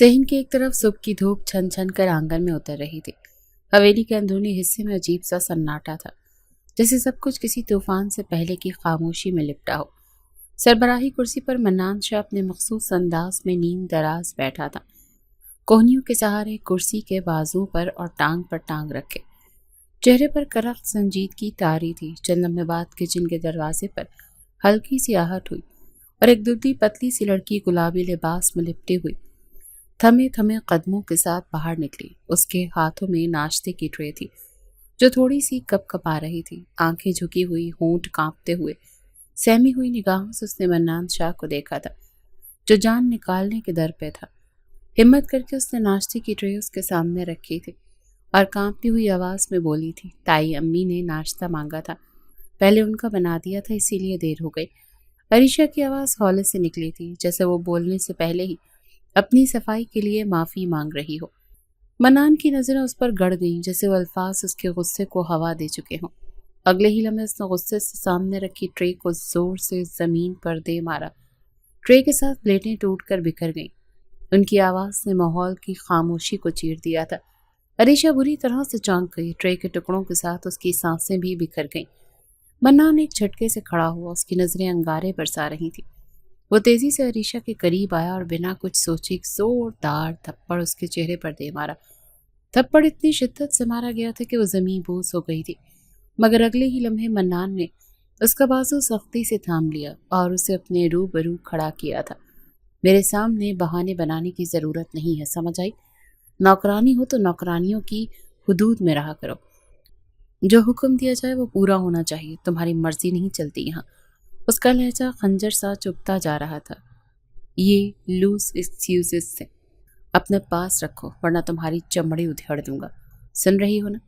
सहन की एक तरफ सुबह की धूप छन छन कर आंगन में उतर रही थी। हवेली के अंदरूनी हिस्से में अजीब सा सन्नाटा था, जैसे सब कुछ किसी तूफान से पहले की खामोशी में लिपटा हो। सरबराही कुर्सी पर मन्नान शाह अपने मखसूस अंदाज में नींद दराज बैठा था, कोहनियों के सहारे कुर्सी के बाजू पर और टांग पर टांग रखे। चेहरे पर करख संजीदगी तारी थी। चंद लम्हे बाद किचन के दरवाजे पर हल्की सी आहट हुई और एक दुबली पतली सी लड़की गुलाबी लिबास में लिपटी हुई थमे थमे कदमों के साथ बाहर निकली। उसके हाथों में नाश्ते की ट्रे थी जो थोड़ी सी कपकपा रही थी। आंखें झुकी हुई, होंठ कांपते हुए, सहमी हुई निगाहों से उसने मन्नान शाह को देखा था, जो जान निकालने के दर पे था। हिम्मत करके उसने नाश्ते की ट्रे उसके सामने रखी थी और कांपती हुई आवाज में बोली थी, ताई अम्मी ने नाश्ता मांगा था, पहले उनका बना दिया था, इसीलिए देर हो गई। अरीशा की आवाज हौले से निकली थी, जैसे वो बोलने से पहले ही अपनी सफाई के लिए माफी मांग रही हो। मन्नान की नजरें उस पर गड़ गईं, जैसे वो अल्फाज उसके गुस्से को हवा दे चुके हों। अगले ही लम्हे उसने गुस्से से सामने रखी ट्रे को जोर से जमीन पर दे मारा। ट्रे के साथ प्लेटें टूटकर बिखर गईं। उनकी आवाज ने माहौल की खामोशी को चीर दिया था। अरीशा बुरी तरह से चौंक गई। ट्रे के टुकड़ों के साथ उसकी सांसें भी बिखर गईं। मन्नान एक झटके से खड़ा हुआ, उसकी नजरें अंगारे बरसा रही थी। वो तेजी से अरीशा के करीब आया और बिना कुछ सोचे एक जोरदार थप्पड़ उसके चेहरे पर दे मारा। थप्पड़ इतनी शिद्दत से मारा गया था कि वो जमीन बोस हो गई थी, मगर अगले ही लम्हे मन्नान ने उसका बाजू सख्ती से थाम लिया और उसे अपने रूबरू खड़ा किया था। मेरे सामने बहाने बनाने की जरूरत नहीं है, समझ आई? नौकरानी हो तो नौकरानियों की हुदूद में रहा करो। जो हुक्म दिया जाए वो पूरा होना चाहिए, तुम्हारी मर्जी नहीं चलती यहाँ। उसका लहजा खंजर सा चुभता जा रहा था। ये लूज एक्सक्यूजेस से अपने पास रखो, वरना तुम्हारी चमड़ी उधेड़ दूंगा। सुन रही हो ना?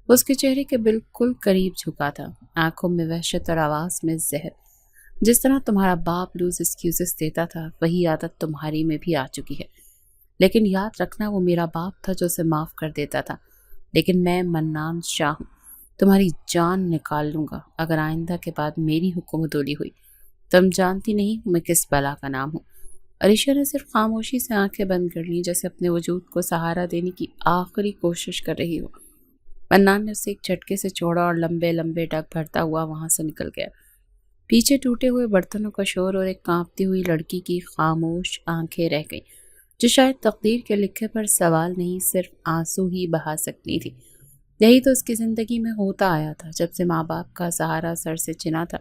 उसके चेहरे के बिल्कुल करीब झुका था, आंखों में वहशत और आवाज में जहर। जिस तरह तुम्हारा बाप लूज एक्सक्यूजेस देता था, वही आदत तुम्हारी में भी आ चुकी है। लेकिन याद रखना, वो मेरा बाप था जो उसे माफ कर देता था, लेकिन मैं मन्नान शाह हूं। तुम्हारी जान निकाल लूंगा अगर आइंदा के बाद मेरी हुक्मदोली हुई। तुम जानती नहीं मैं किस बला का नाम हूँ। अरीशा ने सिर्फ खामोशी से आंखें बंद कर ली, जैसे अपने वजूद को सहारा देने की आखिरी कोशिश कर रही हो। मन्नान ने उसे एक झटके से छोड़ा और लंबे लंबे डग भरता हुआ वहां से निकल गया। पीछे टूटे हुए बर्तनों का शोर और एक कांपती हुई लड़की की खामोश आंखें रह गईं, जो शायद तकदीर के लिखे पर सवाल नहीं, सिर्फ आंसू ही बहा सकती थी। यही तो उसकी जिंदगी में होता आया था। जब से माँ बाप का सहारा सर से छिना था,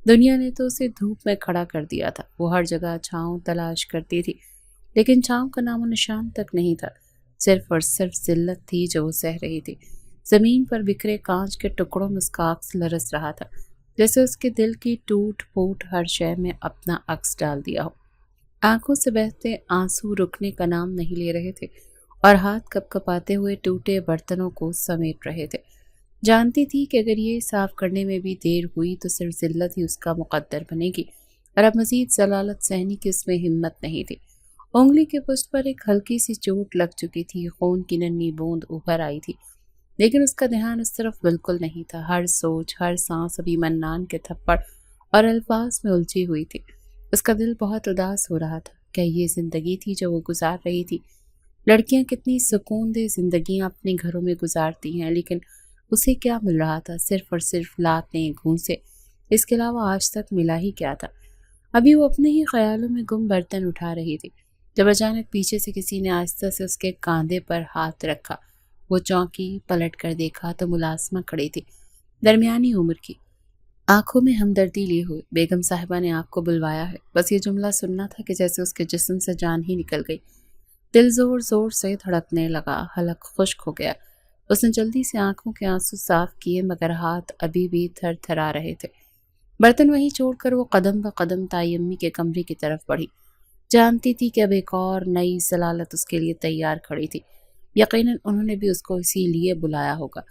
दुनिया ने तो उसे धूप में खड़ा कर दिया था। वो हर जगह छांव तलाश करती थी, लेकिन छांव का नामो निशान तक नहीं था। सिर्फ और सिर्फ जिल्लत थी जो वो सह रही थी। जमीन पर बिखरे कांच के टुकड़ों में उसका अक्स लरस रहा था, जैसे उसके दिल की टूट फूट हर शय में अपना अक्स डाल दिया हो। आंखों से बहते आंसू रुकने का नाम नहीं ले रहे थे और हाथ कपकपाते हुए टूटे बर्तनों को समेट रहे थे। जानती थी कि अगर ये साफ करने में भी देर हुई तो सिर्फ जिल्लत ही उसका मुकद्दर बनेगी और अब मजीद जलालत सहने की उसमें हिम्मत नहीं थी। उंगली के पुष्ट पर एक हल्की सी चोट लग चुकी थी, खून की नन्ही बूंद उभर आई थी, लेकिन उसका ध्यान उस तरफ बिल्कुल नहीं था। हर सोच, हर सांस अभी मन्नान के थप्पड़ और अल्फाज में उलझी हुई थी। उसका दिल बहुत उदास हो रहा था। क्या ये जिंदगी थी जो वो गुजार रही थी? लड़कियां कितनी सुकून दे जिंदगियां अपने घरों में गुजारती हैं, लेकिन उसे क्या मिल रहा था? सिर्फ और सिर्फ लातें, घूंसे। इसके अलावा आज तक मिला ही क्या था? अभी वो अपने ही ख्यालों में गुम बर्तन उठा रही थी, जब अचानक पीछे से किसी ने आहिस्ता से उसके कांधे पर हाथ रखा। वो चौंकी, पलट कर देखा तो मुलाजमा खड़ी थी, दरमियानी उम्र की, आंखों में हमदर्दी लिए हुए। बेगम साहिबा ने आपको बुलवाया है। बस ये जुमला सुनना था कि जैसे उसके जिस्म से जान ही निकल गई। दिल जोर जोर से धड़कने लगा, हलक खुश्क हो गया। उसने जल्दी से आंखों के आंसू साफ किए, मगर हाथ अभी भी थर थरा रहे थे। बर्तन वहीं छोड़कर वो कदम ब कदम ताई अम्मी के कमरे की तरफ बढ़ी। जानती थी कि अब एक और नई सलालत उसके लिए तैयार खड़ी थी। यकीनन उन्होंने भी उसको इसीलिए बुलाया होगा।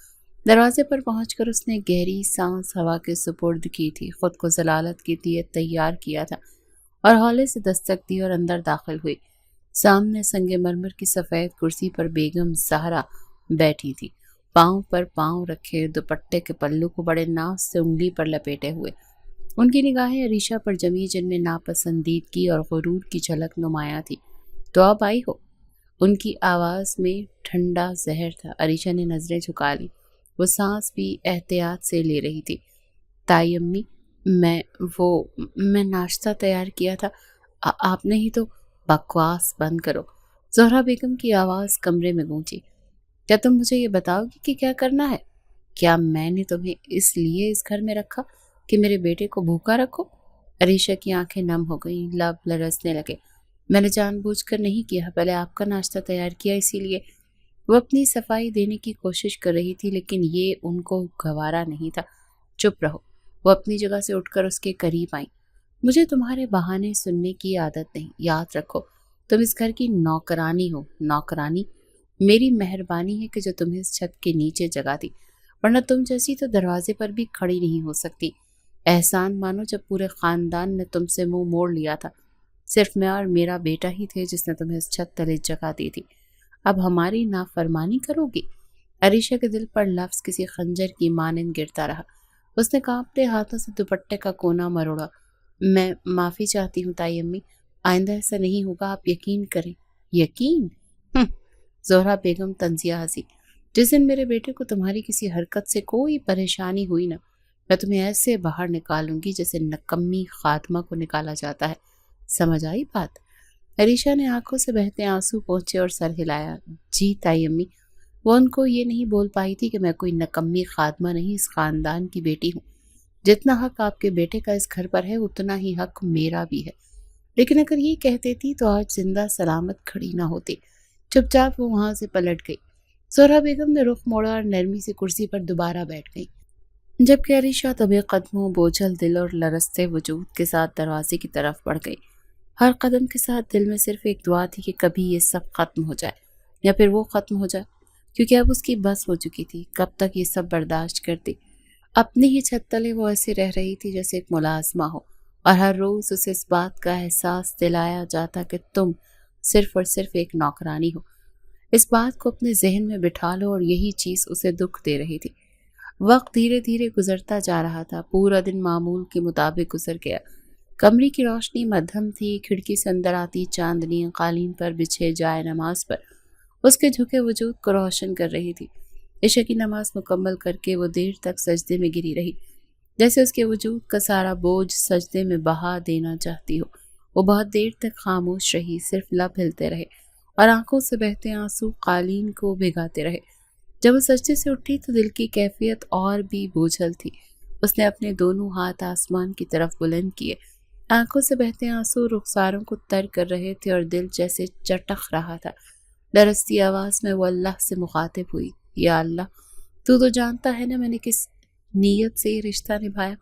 दरवाजे पर पहुंचकर उसने गहरी सांस हवा के सुपुर्द की थी, खुद को जलालत की दियत तैयार किया था और हौले से दस्तक दी और अंदर दाखिल हुई। सामने संगमरमर की सफेद कुर्सी पर बेगम ज़हरा बैठी थी, पांव पर पांव रखे, दुपट्टे के पल्लू को बड़े नाज से उंगली पर लपेटे हुए। उनकी निगाहें अरीशा पर जमी, जिनमें नापसंदीदगी और गुरूर की झलक नुमाया थी। तो अब आई हो? ان کی آواز میں ٹھنڈا زہر تھا۔ عریشہ نے نظریں جھکا لی، وہ سانس بھی احتیاط سے لے رہی تھی۔ تائی امی، میں ناشتہ تیار کیا تھا، آپ نے ہی تو۔ بکواس بند کرو، زہرا بیگم کی آواز کمرے میں گونجی۔ کیا تم مجھے یہ بتاؤ گی کہ کیا کرنا ہے؟ کیا میں نے تمہیں اس لیے اس گھر میں رکھا کہ میرے بیٹے کو بھوکا رکھو؟ عریشہ کی آنکھیں نم ہو گئیں، لب لرزنے لگے۔ میں نے جان بوجھ کر نہیں کیا، پہلے آپ کا ناشتہ تیار کیا اسی لیے۔ وہ اپنی صفائی دینے کی کوشش کر رہی تھی لیکن یہ ان کو گوارا نہیں تھا۔ چپ رہو، وہ اپنی جگہ سے اٹھ کر اس کے قریب آئیں۔ مجھے تمہارے بہانے سننے کی عادت نہیں، یاد رکھو تم اس گھر کی نوکرانی ہو۔ نوکرانی؟ میری مہربانی ہے کہ جو تمہیں اس چھت کے نیچے جگہ دی، ورنہ تم جیسی تو دروازے پر بھی کھڑی نہیں ہو سکتی۔ احسان مانو جب پورے خاندان نے تم سے منہ موڑ لیا تھا، صرف میں اور میرا بیٹا ہی تھے جس نے تمہیں اس چھت تلے جگہ دی تھی۔ اب ہماری نافرمانی کرو گی؟ عریشہ کے دل پر لفظ کسی خنجر کی مانند گرتا رہا۔ اس نے کانپتے ہاتھوں سے دوپٹے کا کونا مروڑا۔ میں معافی چاہتی ہوں تائی امی، آئندہ ایسا نہیں ہوگا، آپ یقین کریں۔ یقین؟ زہرا بیگم طنزیہ ہنسی۔ جس دن میرے بیٹے کو تمہاری کسی حرکت سے کوئی پریشانی ہوئی نا، میں تمہیں ایسے باہر نکالوں گی جیسے نکمی خاتمہ کو نکالا جاتا ہے۔ سمجھ آئی بات؟ عریشہ نے آنکھوں سے بہتے آنسو پہنچے اور سر ہلایا۔ جی تائی امی۔ وہ ان کو یہ نہیں بول پائی تھی کہ میں کوئی نکمی خاتمہ نہیں، اس خاندان کی بیٹی ہوں۔ جتنا حق آپ کے بیٹے کا اس گھر پر ہے اتنا ہی حق میرا بھی ہے۔ لیکن اگر یہ کہتے تھی تو آج زندہ سلامت کھڑی نہ ہوتی۔ چپ چاپ وہ وہاں سے پلٹ گئی۔ زہرا بیگم نے رخ موڑا اور نرمی سے کرسی پر دوبارہ بیٹھ گئی، جبکہ عریشہ دبے قدموں، بوجھل دل اور لرزتے وجود کے ساتھ دروازے کی طرف بڑھ گئی۔ ہر قدم کے ساتھ دل میں صرف ایک دعا تھی کہ کبھی یہ سب ختم ہو جائے، یا پھر وہ ختم ہو جائے، کیونکہ اب اس کی بس ہو چکی تھی۔ کب تک یہ سب برداشت کرتی؟ اپنی ہی چھت تلے وہ ایسے رہ رہی تھی جیسے ایک ملازمہ ہو، اور ہر روز اسے اس بات کا احساس دلایا جاتا کہ تم صرف اور صرف ایک نوکرانی ہو۔ اس بات کو اپنے ذہن میں بٹھا لو، اور یہی چیز اسے دکھ دے رہی تھی۔ وقت دھیرے دھیرے گزرتا جا رہا تھا، پورا دن معمول کے مطابق گزر گیا۔ کمرے کی روشنی مدھم تھی، کھڑکی سے اندر آتی چاندنی قالین پر بچھے جائے نماز پر اس کے جھکے وجود کو روشن کر رہی تھی۔ عشاء کی نماز مکمل کر کے وہ دیر تک سجدے میں گری رہی، جیسے اس کے وجود کا سارا بوجھ سجدے میں بہا دینا چاہتی ہو۔ وہ بہت دیر تک خاموش رہی، صرف لب ہلتے رہے اور آنکھوں سے بہتے آنسو قالین کو بھگاتے رہے۔ جب وہ سجدے سے اٹھی تو دل کی کیفیت اور بھی بوجھل تھی۔ اس نے اپنے دونوں ہاتھ آسمان کی طرف بلند کیے، آنکھوں سے بہتے آنسو رخساروں کو تر کر رہے تھے اور دل جیسے چٹخ رہا تھا۔ لرزتی آواز میں وہ اللہ سے مخاطب ہوئی، یا اللہ، تو جانتا ہے نا میں نے کس نیت سے یہ رشتہ نبھایا۔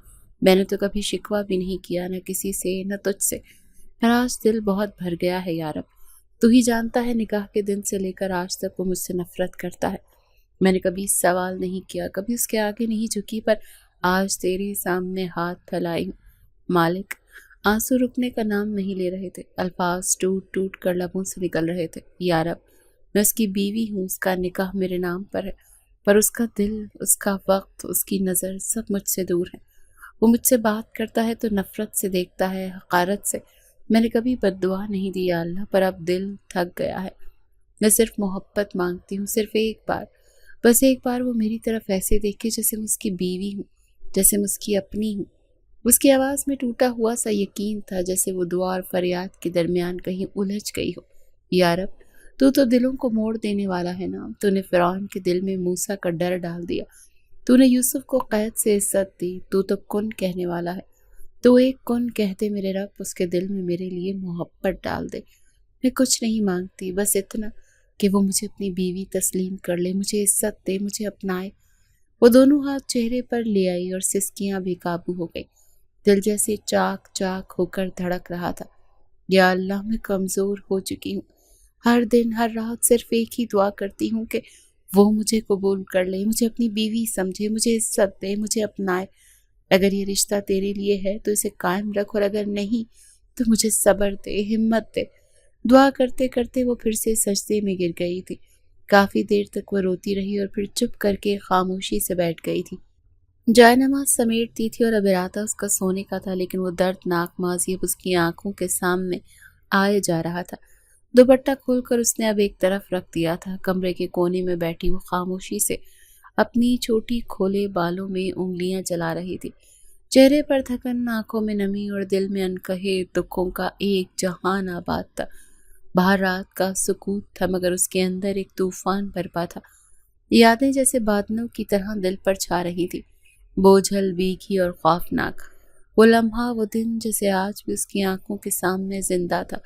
میں نے تو کبھی شکوہ بھی نہیں کیا، نہ کسی سے، نہ تجھ سے، پر آج دل بہت بھر گیا ہے یا رب۔ تو ہی جانتا ہے نکاح کے دن سے لے کر آج تک وہ مجھ سے نفرت کرتا ہے۔ میں نے کبھی سوال نہیں کیا، کبھی اس کے آگے نہیں جھکی، پر آج تیرے سامنے ہاتھ پھیلائی ہوں۔ مالک، آنسو رکنے کا نام نہیں لے رہے تھے، الفاظ ٹوٹ ٹوٹ کر لبوں سے نکل رہے تھے۔ یا رب، میں اس کی بیوی ہوں، اس کا نکاح میرے نام پر ہے، پر اس کا دل، اس کا وقت، اس کی نظر سب مجھ سے دور ہے۔ وہ مجھ سے بات کرتا ہے تو نفرت سے دیکھتا ہے، حقارت سے۔ میں نے کبھی بد دعا نہیں دی یا اللہ، پر اب دل تھک گیا ہے۔ میں صرف محبت مانگتی ہوں، صرف ایک بار، بس ایک بار وہ میری طرف ایسے دیکھے جیسے میں اس کی بیوی ہوں، جیسے میں اس کی اپنی ہوں۔ اس کی آواز میں ٹوٹا ہوا سا یقین تھا، جیسے وہ دعا اور فریاد کے درمیان کہیں الجھ گئی ہو۔ یا رب، تو دلوں کو موڑ دینے والا ہے نا۔ تو نے فرعون کے دل میں موسیٰ کا ڈر ڈال دیا، تو نے یوسف کو قید سے عزت دی۔ تو کن کہنے والا ہے، تو ایک کن کہہ دے میرے رب، اس کے دل میں میرے لیے محبت ڈال دے۔ میں کچھ نہیں مانگتی، بس اتنا کہ وہ مجھے اپنی بیوی تسلیم کر لے، مجھے عزت دے، مجھے اپنائے۔ وہ دونوں ہاتھ چہرے پر لے آئی اور سسکیاں بھی قابو ہو گئی، دل جیسے چاک چاک ہو کر دھڑک رہا تھا۔ یا اللہ، میں کمزور ہو چکی ہوں، ہر دن ہر رات صرف ایک ہی دعا کرتی ہوں کہ وہ مجھے قبول کر لے، مجھے اپنی بیوی سمجھے، مجھے عزت دے، مجھے اپنائے۔ اگر یہ رشتہ تیرے لیے ہے تو اسے قائم رکھ، اور اگر نہیں تو مجھے صبر دے، ہمت دے۔ دعا کرتے کرتے وہ پھر سے سجدے میں گر گئی تھی۔ کافی دیر تک وہ روتی رہی اور پھر چپ کر کے خاموشی سے بیٹھ گئی تھی۔ جائے نماز سمیٹتی تھی اور اب ارادہ اس کا سونے کا تھا، لیکن وہ دردناک ماضی اب اس کی آنکھوں کے سامنے آئے جا رہا تھا۔ दुपट्टा खोलकर उसने अब एक तरफ रख दिया था। कमरे के कोने में बैठी वो खामोशी से अपनी छोटी खोले बालों में उंगलियां चला रही थी। चेहरे पर थकन, आंखों में नमी और दिल में अनकहे दुखों का एक जहान आबाद था। बाहर रात का सुकूत था मगर उसके अंदर एक तूफान बरपा था। यादें जैसे बादलों की तरह दिल पर छा रही थी, बोझल, भीगी और खौफनाक। वो लम्हा, वो दिन जैसे आज भी उसकी आंखों के सामने जिंदा था।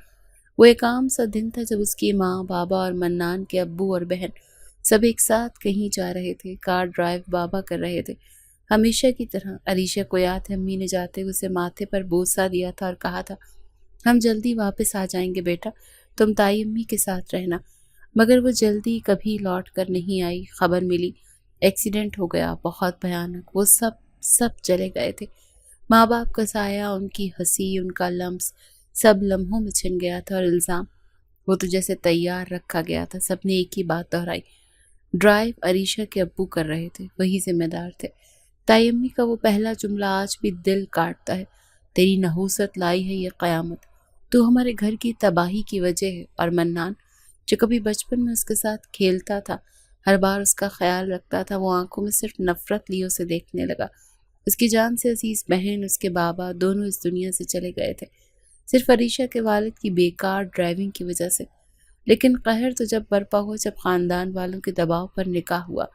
वो एक आम सा दिन था जब उसकी माँ, बाबा और मन्नान के अब्बू और बहन सब एक साथ कहीं जा रहे थे। कार ड्राइव बाबा कर रहे थे, हमेशा की तरह। अरीशा को याद है, अम्मी ने जाते हुए उसे माथे पर बोसा दिया था और कहा था, हम जल्दी वापस आ जाएंगे बेटा, तुम ताई अम्मी के साथ रहना। मगर वो जल्दी कभी लौट कर नहीं आई। खबर मिली, एक्सीडेंट हो गया, बहुत भयानक। वो सब सब चले गए थे। माँ बाप का साया, उनकी हंसी, उनका लम्स सब लम्हों में छिन गया था। और इल्ज़ाम, वो तो जैसे तैयार रखा गया था। सबने एक ही बात दोहराई, ड्राइव अरीशा के अब्बू कर रहे थे, वही जिम्मेदार थे। ताई अम्मी का वो पहला जुमला आज भी दिल काटता है, तेरी नहूसत लाई है ये क़यामत, तू हमारे घर की तबाही की वजह है। और मन्नान, जो कभी बचपन में उसके साथ खेलता था, हर बार उसका ख्याल रखता था, वो आंखों में सिर्फ नफरत लिए उसे देखने लगा। उसकी जान से अजीज बहन, उसके बाबा, दोनों इस दुनिया से चले गए थे, सिर्फ अरीशा के वालिद की बेकार ड्राइविंग की वजह से। लेकिन कहर तो जब बरपा हुआ, जब खानदान वालों के दबाव पर निकाह हुआ।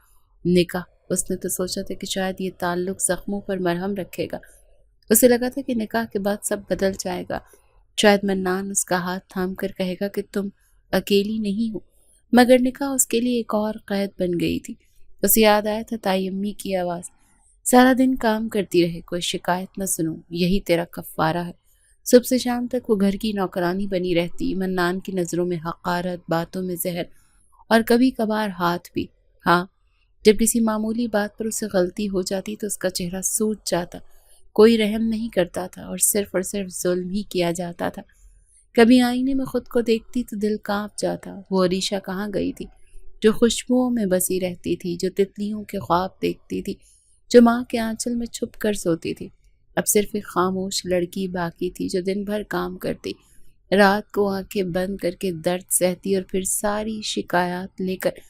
निकाह, उसने तो सोचा था कि शायद ये ताल्लुक जख्मों पर मरहम रखेगा। उसे लगा था कि निकाह के बाद सब बदल जाएगा। शायद मन्नान उसका हाथ थाम कर कहेगा कि तुम अकेली नहीं हो। मगर निकाह उसके लिए एक और कैद बन गई थी। उसे याद आया था ताई अम्मी की आवाज़, सारा दिन काम करती रहे, कोई शिकायत न सुनो, यही तेरा कफ़ारा है। सुबह से शाम तक वो घर की नौकरानी बनी रहती। मन्नान की नज़रों में हक़ारत, बातों में जहर और कभी कभार हाथ भी। हाँ, जब किसी मामूली बात पर उसे गलती हो जाती तो उसका चेहरा सूज जाता। कोई रहम नहीं करता था और सिर्फ जुल्म ही किया जाता था। कभी आईने में खुद को देखती तो दिल कांप जाता। वो अरीशा कहाँ गई थी, जो खुशबुओं में बसी रहती थी, जो तितलियों के ख्वाब देखती थी, जो माँ के आंचल में छुप कर सोती थी। अब सिर्फ एक खामोश लड़की बाकी थी, जो दिन भर काम करती, रात को आंखें बंद करके दर्द सहती और फिर सारी शिकायत लेकर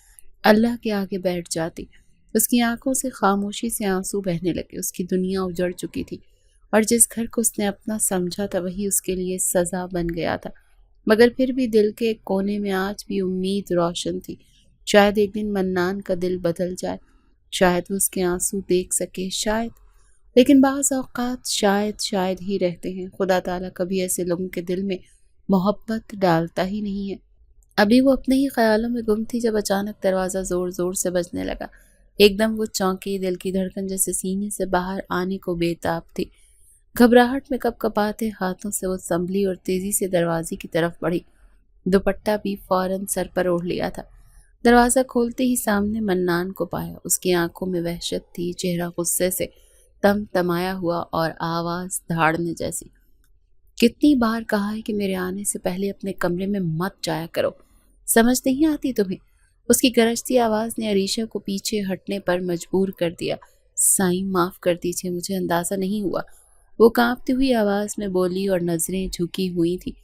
अल्लाह के आगे बैठ जाती। उसकी आंखों से खामोशी से आंसू बहने लगे। उसकी दुनिया उजड़ चुकी थी और जिस घर को उसने अपना समझा था वही उसके लिए सजा बन गया था। मगर फिर भी दिल के एक कोने में आज भी उम्मीद रोशन थी। शायद एक दिन मन्नान का दिल बदल जाए, शायद वो उसके आंसू देख सके, शायद। लेकिन बाज़ औक़ात शायद ही रहते हैं। खुदा ताला कभी ऐसे लोगों के दिल में मोहब्बत डालता ही नहीं है। अभी वो अपने ही ख्यालों में गुम थी जब अचानक दरवाज़ा ज़ोर ज़ोर से बजने लगा। एकदम वो चौंकी, दिल की धड़कन जैसे सीने से बाहर आने को बेताब थी। घबराहट में कपकपाते हाथों से वो संभली और तेजी से दरवाजे की तरफ बढ़ी। दुपट्टा भी फौरन सर पर ओढ़ लिया था। दरवाज़ा खोलते ही सामने मन्नान को पाया। उसकी आंखों में वहशत थी, चेहरा गुस्से से तमतमाया हुआ और आवाज़ धाड़ने जैसी। कितनी बार कहा है कि मेरे आने से पहले अपने कमरे में मत जाया करो, समझ नहीं आती तुम्हें? उसकी गरजती आवाज़ ने अरीशा को पीछे हटने पर मजबूर कर दिया। साईं, माफ़ कर दीजिए, मुझे अंदाज़ा नहीं हुआ, वो कांपती हुई आवाज़ में बोली और नज़रें झुकी हुई थी।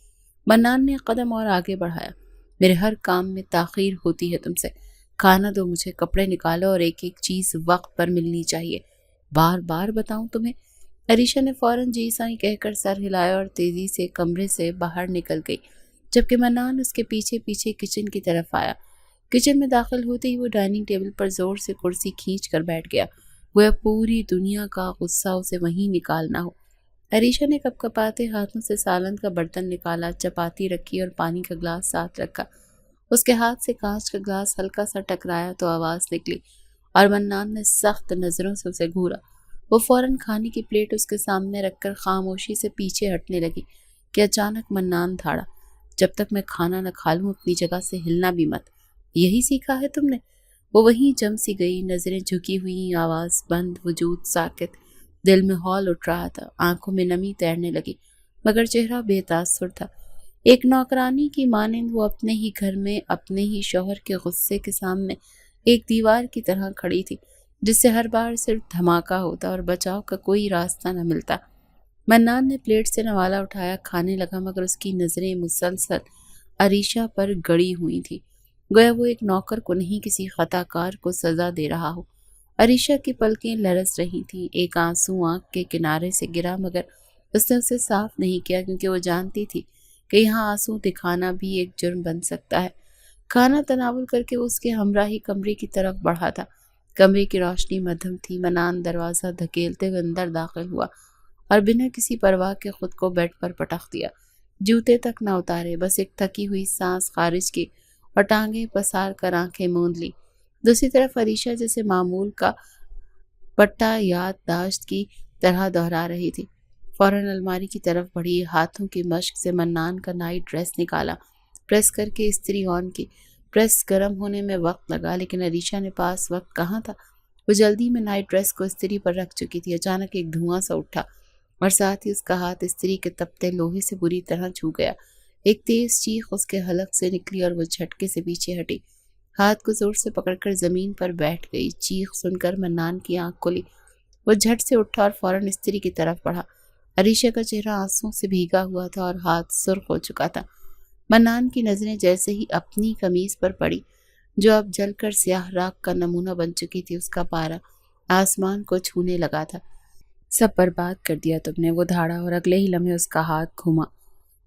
मन्नान ने कदम और आगे बढ़ाया। मेरे हर काम में ताख़ीर होती है तुमसे। खाना दो मुझे, कपड़े निकालो और एक एक चीज़ वक्त पर मिलनी चाहिए। बार बार बताऊं तुम्हें? अरीशा ने फौरन जी साईं कहकर सर हिलाया और तेजी से कमरे से बाहर निकल गई, जबकि मन्नान उसके पीछे पीछे किचन की तरफ आया। किचन में दाखिल होते ही वो डाइनिंग टेबल पर जोर से कुर्सी खींच कर बैठ गया। वह पूरी दुनिया का गुस्सा उसे वहीं निकालना हो। अरीशा ने कपकपाते हाथों से सालन का बर्तन निकाला, चपाती रखी और पानी का ग्लास साथ रखा। उसके हाथ से कांच का ग्लास हल्का सा टकराया तो आवाज़ निकली और मन्नान ने सख्त नज़रों से उसे घूरा। वो फौरन खाने की प्लेट उसके सामने रखकर खामोशी से पीछे हटने लगी कि अचानक मन्नान धाड़ा, जब तक मैं खाना न खा लूँ अपनी जगह से हिलना भी मत। यही सीखा है तुमने? वो वहीं जम सी गई, नज़रें झुकी हुई, आवाज़ बंद, वजूद साकित। दिल में हौल उठ रहा था, आंखों में नमी तैरने लगी, मगर चेहरा बेतासुर था। एक नौकरानी की मानिंद वो अपने ही घर में अपने ही शौहर के गुस्से के सामने एक दीवार की तरह खड़ी थी, जिससे हर बार सिर्फ धमाका होता और बचाव का कोई रास्ता न मिलता। मन्नान ने प्लेट से नवाला उठाया, खाने लगा, मगर उसकी नज़रें मुसलसल عریشہ پر گڑی ہوئی تھی، گویا وہ ایک نوکر کو نہیں کسی خطا کار کو سزا دے رہا ہو۔ عریشہ کی پلکیں لرز رہی تھیں، ایک آنسو آنکھ کے کنارے سے گرا، مگر اس نے اسے صاف نہیں کیا کیونکہ وہ جانتی تھی کہ یہاں آنسو دکھانا بھی ایک جرم بن سکتا ہے۔ کھانا تناول کر کے وہ اس کے ہمراہی کمرے کی طرف بڑھا تھا۔ کمرے کی روشنی مدھم تھی۔ منان دروازہ دھکیلتے ہوئے اندر داخل ہوا اور بنا کسی پرواہ کے خود کو بیڈ پر پٹخ دیا۔ جوتے تک نہ اتارے، بس ایک تھکی ہوئی سانس خارج کی اور ٹانگیں پسار کر آنکھیں موند لی۔ دوسری طرف عریشہ جیسے معمول کا پٹا یادداشت کی طرح دہرا رہی تھی۔ فوراً الماری کی طرف بڑھی، ہاتھوں کی مشق سے منان کا نائٹ ڈریس نکالا، پریس کر کے استری آن کی۔ پریس گرم ہونے میں وقت لگا، لیکن عریشہ نے پاس وقت کہاں تھا۔ وہ جلدی میں نائٹ ڈریس کو استری پر رکھ چکی تھی۔ اچانک ایک دھواں سا اٹھا اور ساتھ ہی اس کا ہاتھ استری کے تپتے لوہے سے بری طرح چھو گیا۔ ایک تیز چیخ اس کے حلق سے نکلی اور وہ جھٹکے سے پیچھے ہٹی، ہاتھ کو زور سے پکڑ کر زمین پر بیٹھ گئی۔ چیخ سن کر منان کی آنکھ کھلی۔ وہ جھٹ سے اٹھا اور فوراً استری کی طرف بڑھا۔ عریشہ کا چہرہ آنسوں سے بھیگا ہوا تھا اور ہاتھ سرخ ہو چکا تھا۔ منان کی نظریں جیسے ہی اپنی قمیض پر پڑی، جو اب جل کر سیاہ راکھ کا نمونہ بن چکی تھی، اس کا پارا آسمان کو چھونے لگا تھا۔ سب برباد کر دیا تم نے، وہ دھاڑا، اور اگلے ہی لمحے اس کا ہاتھ گھما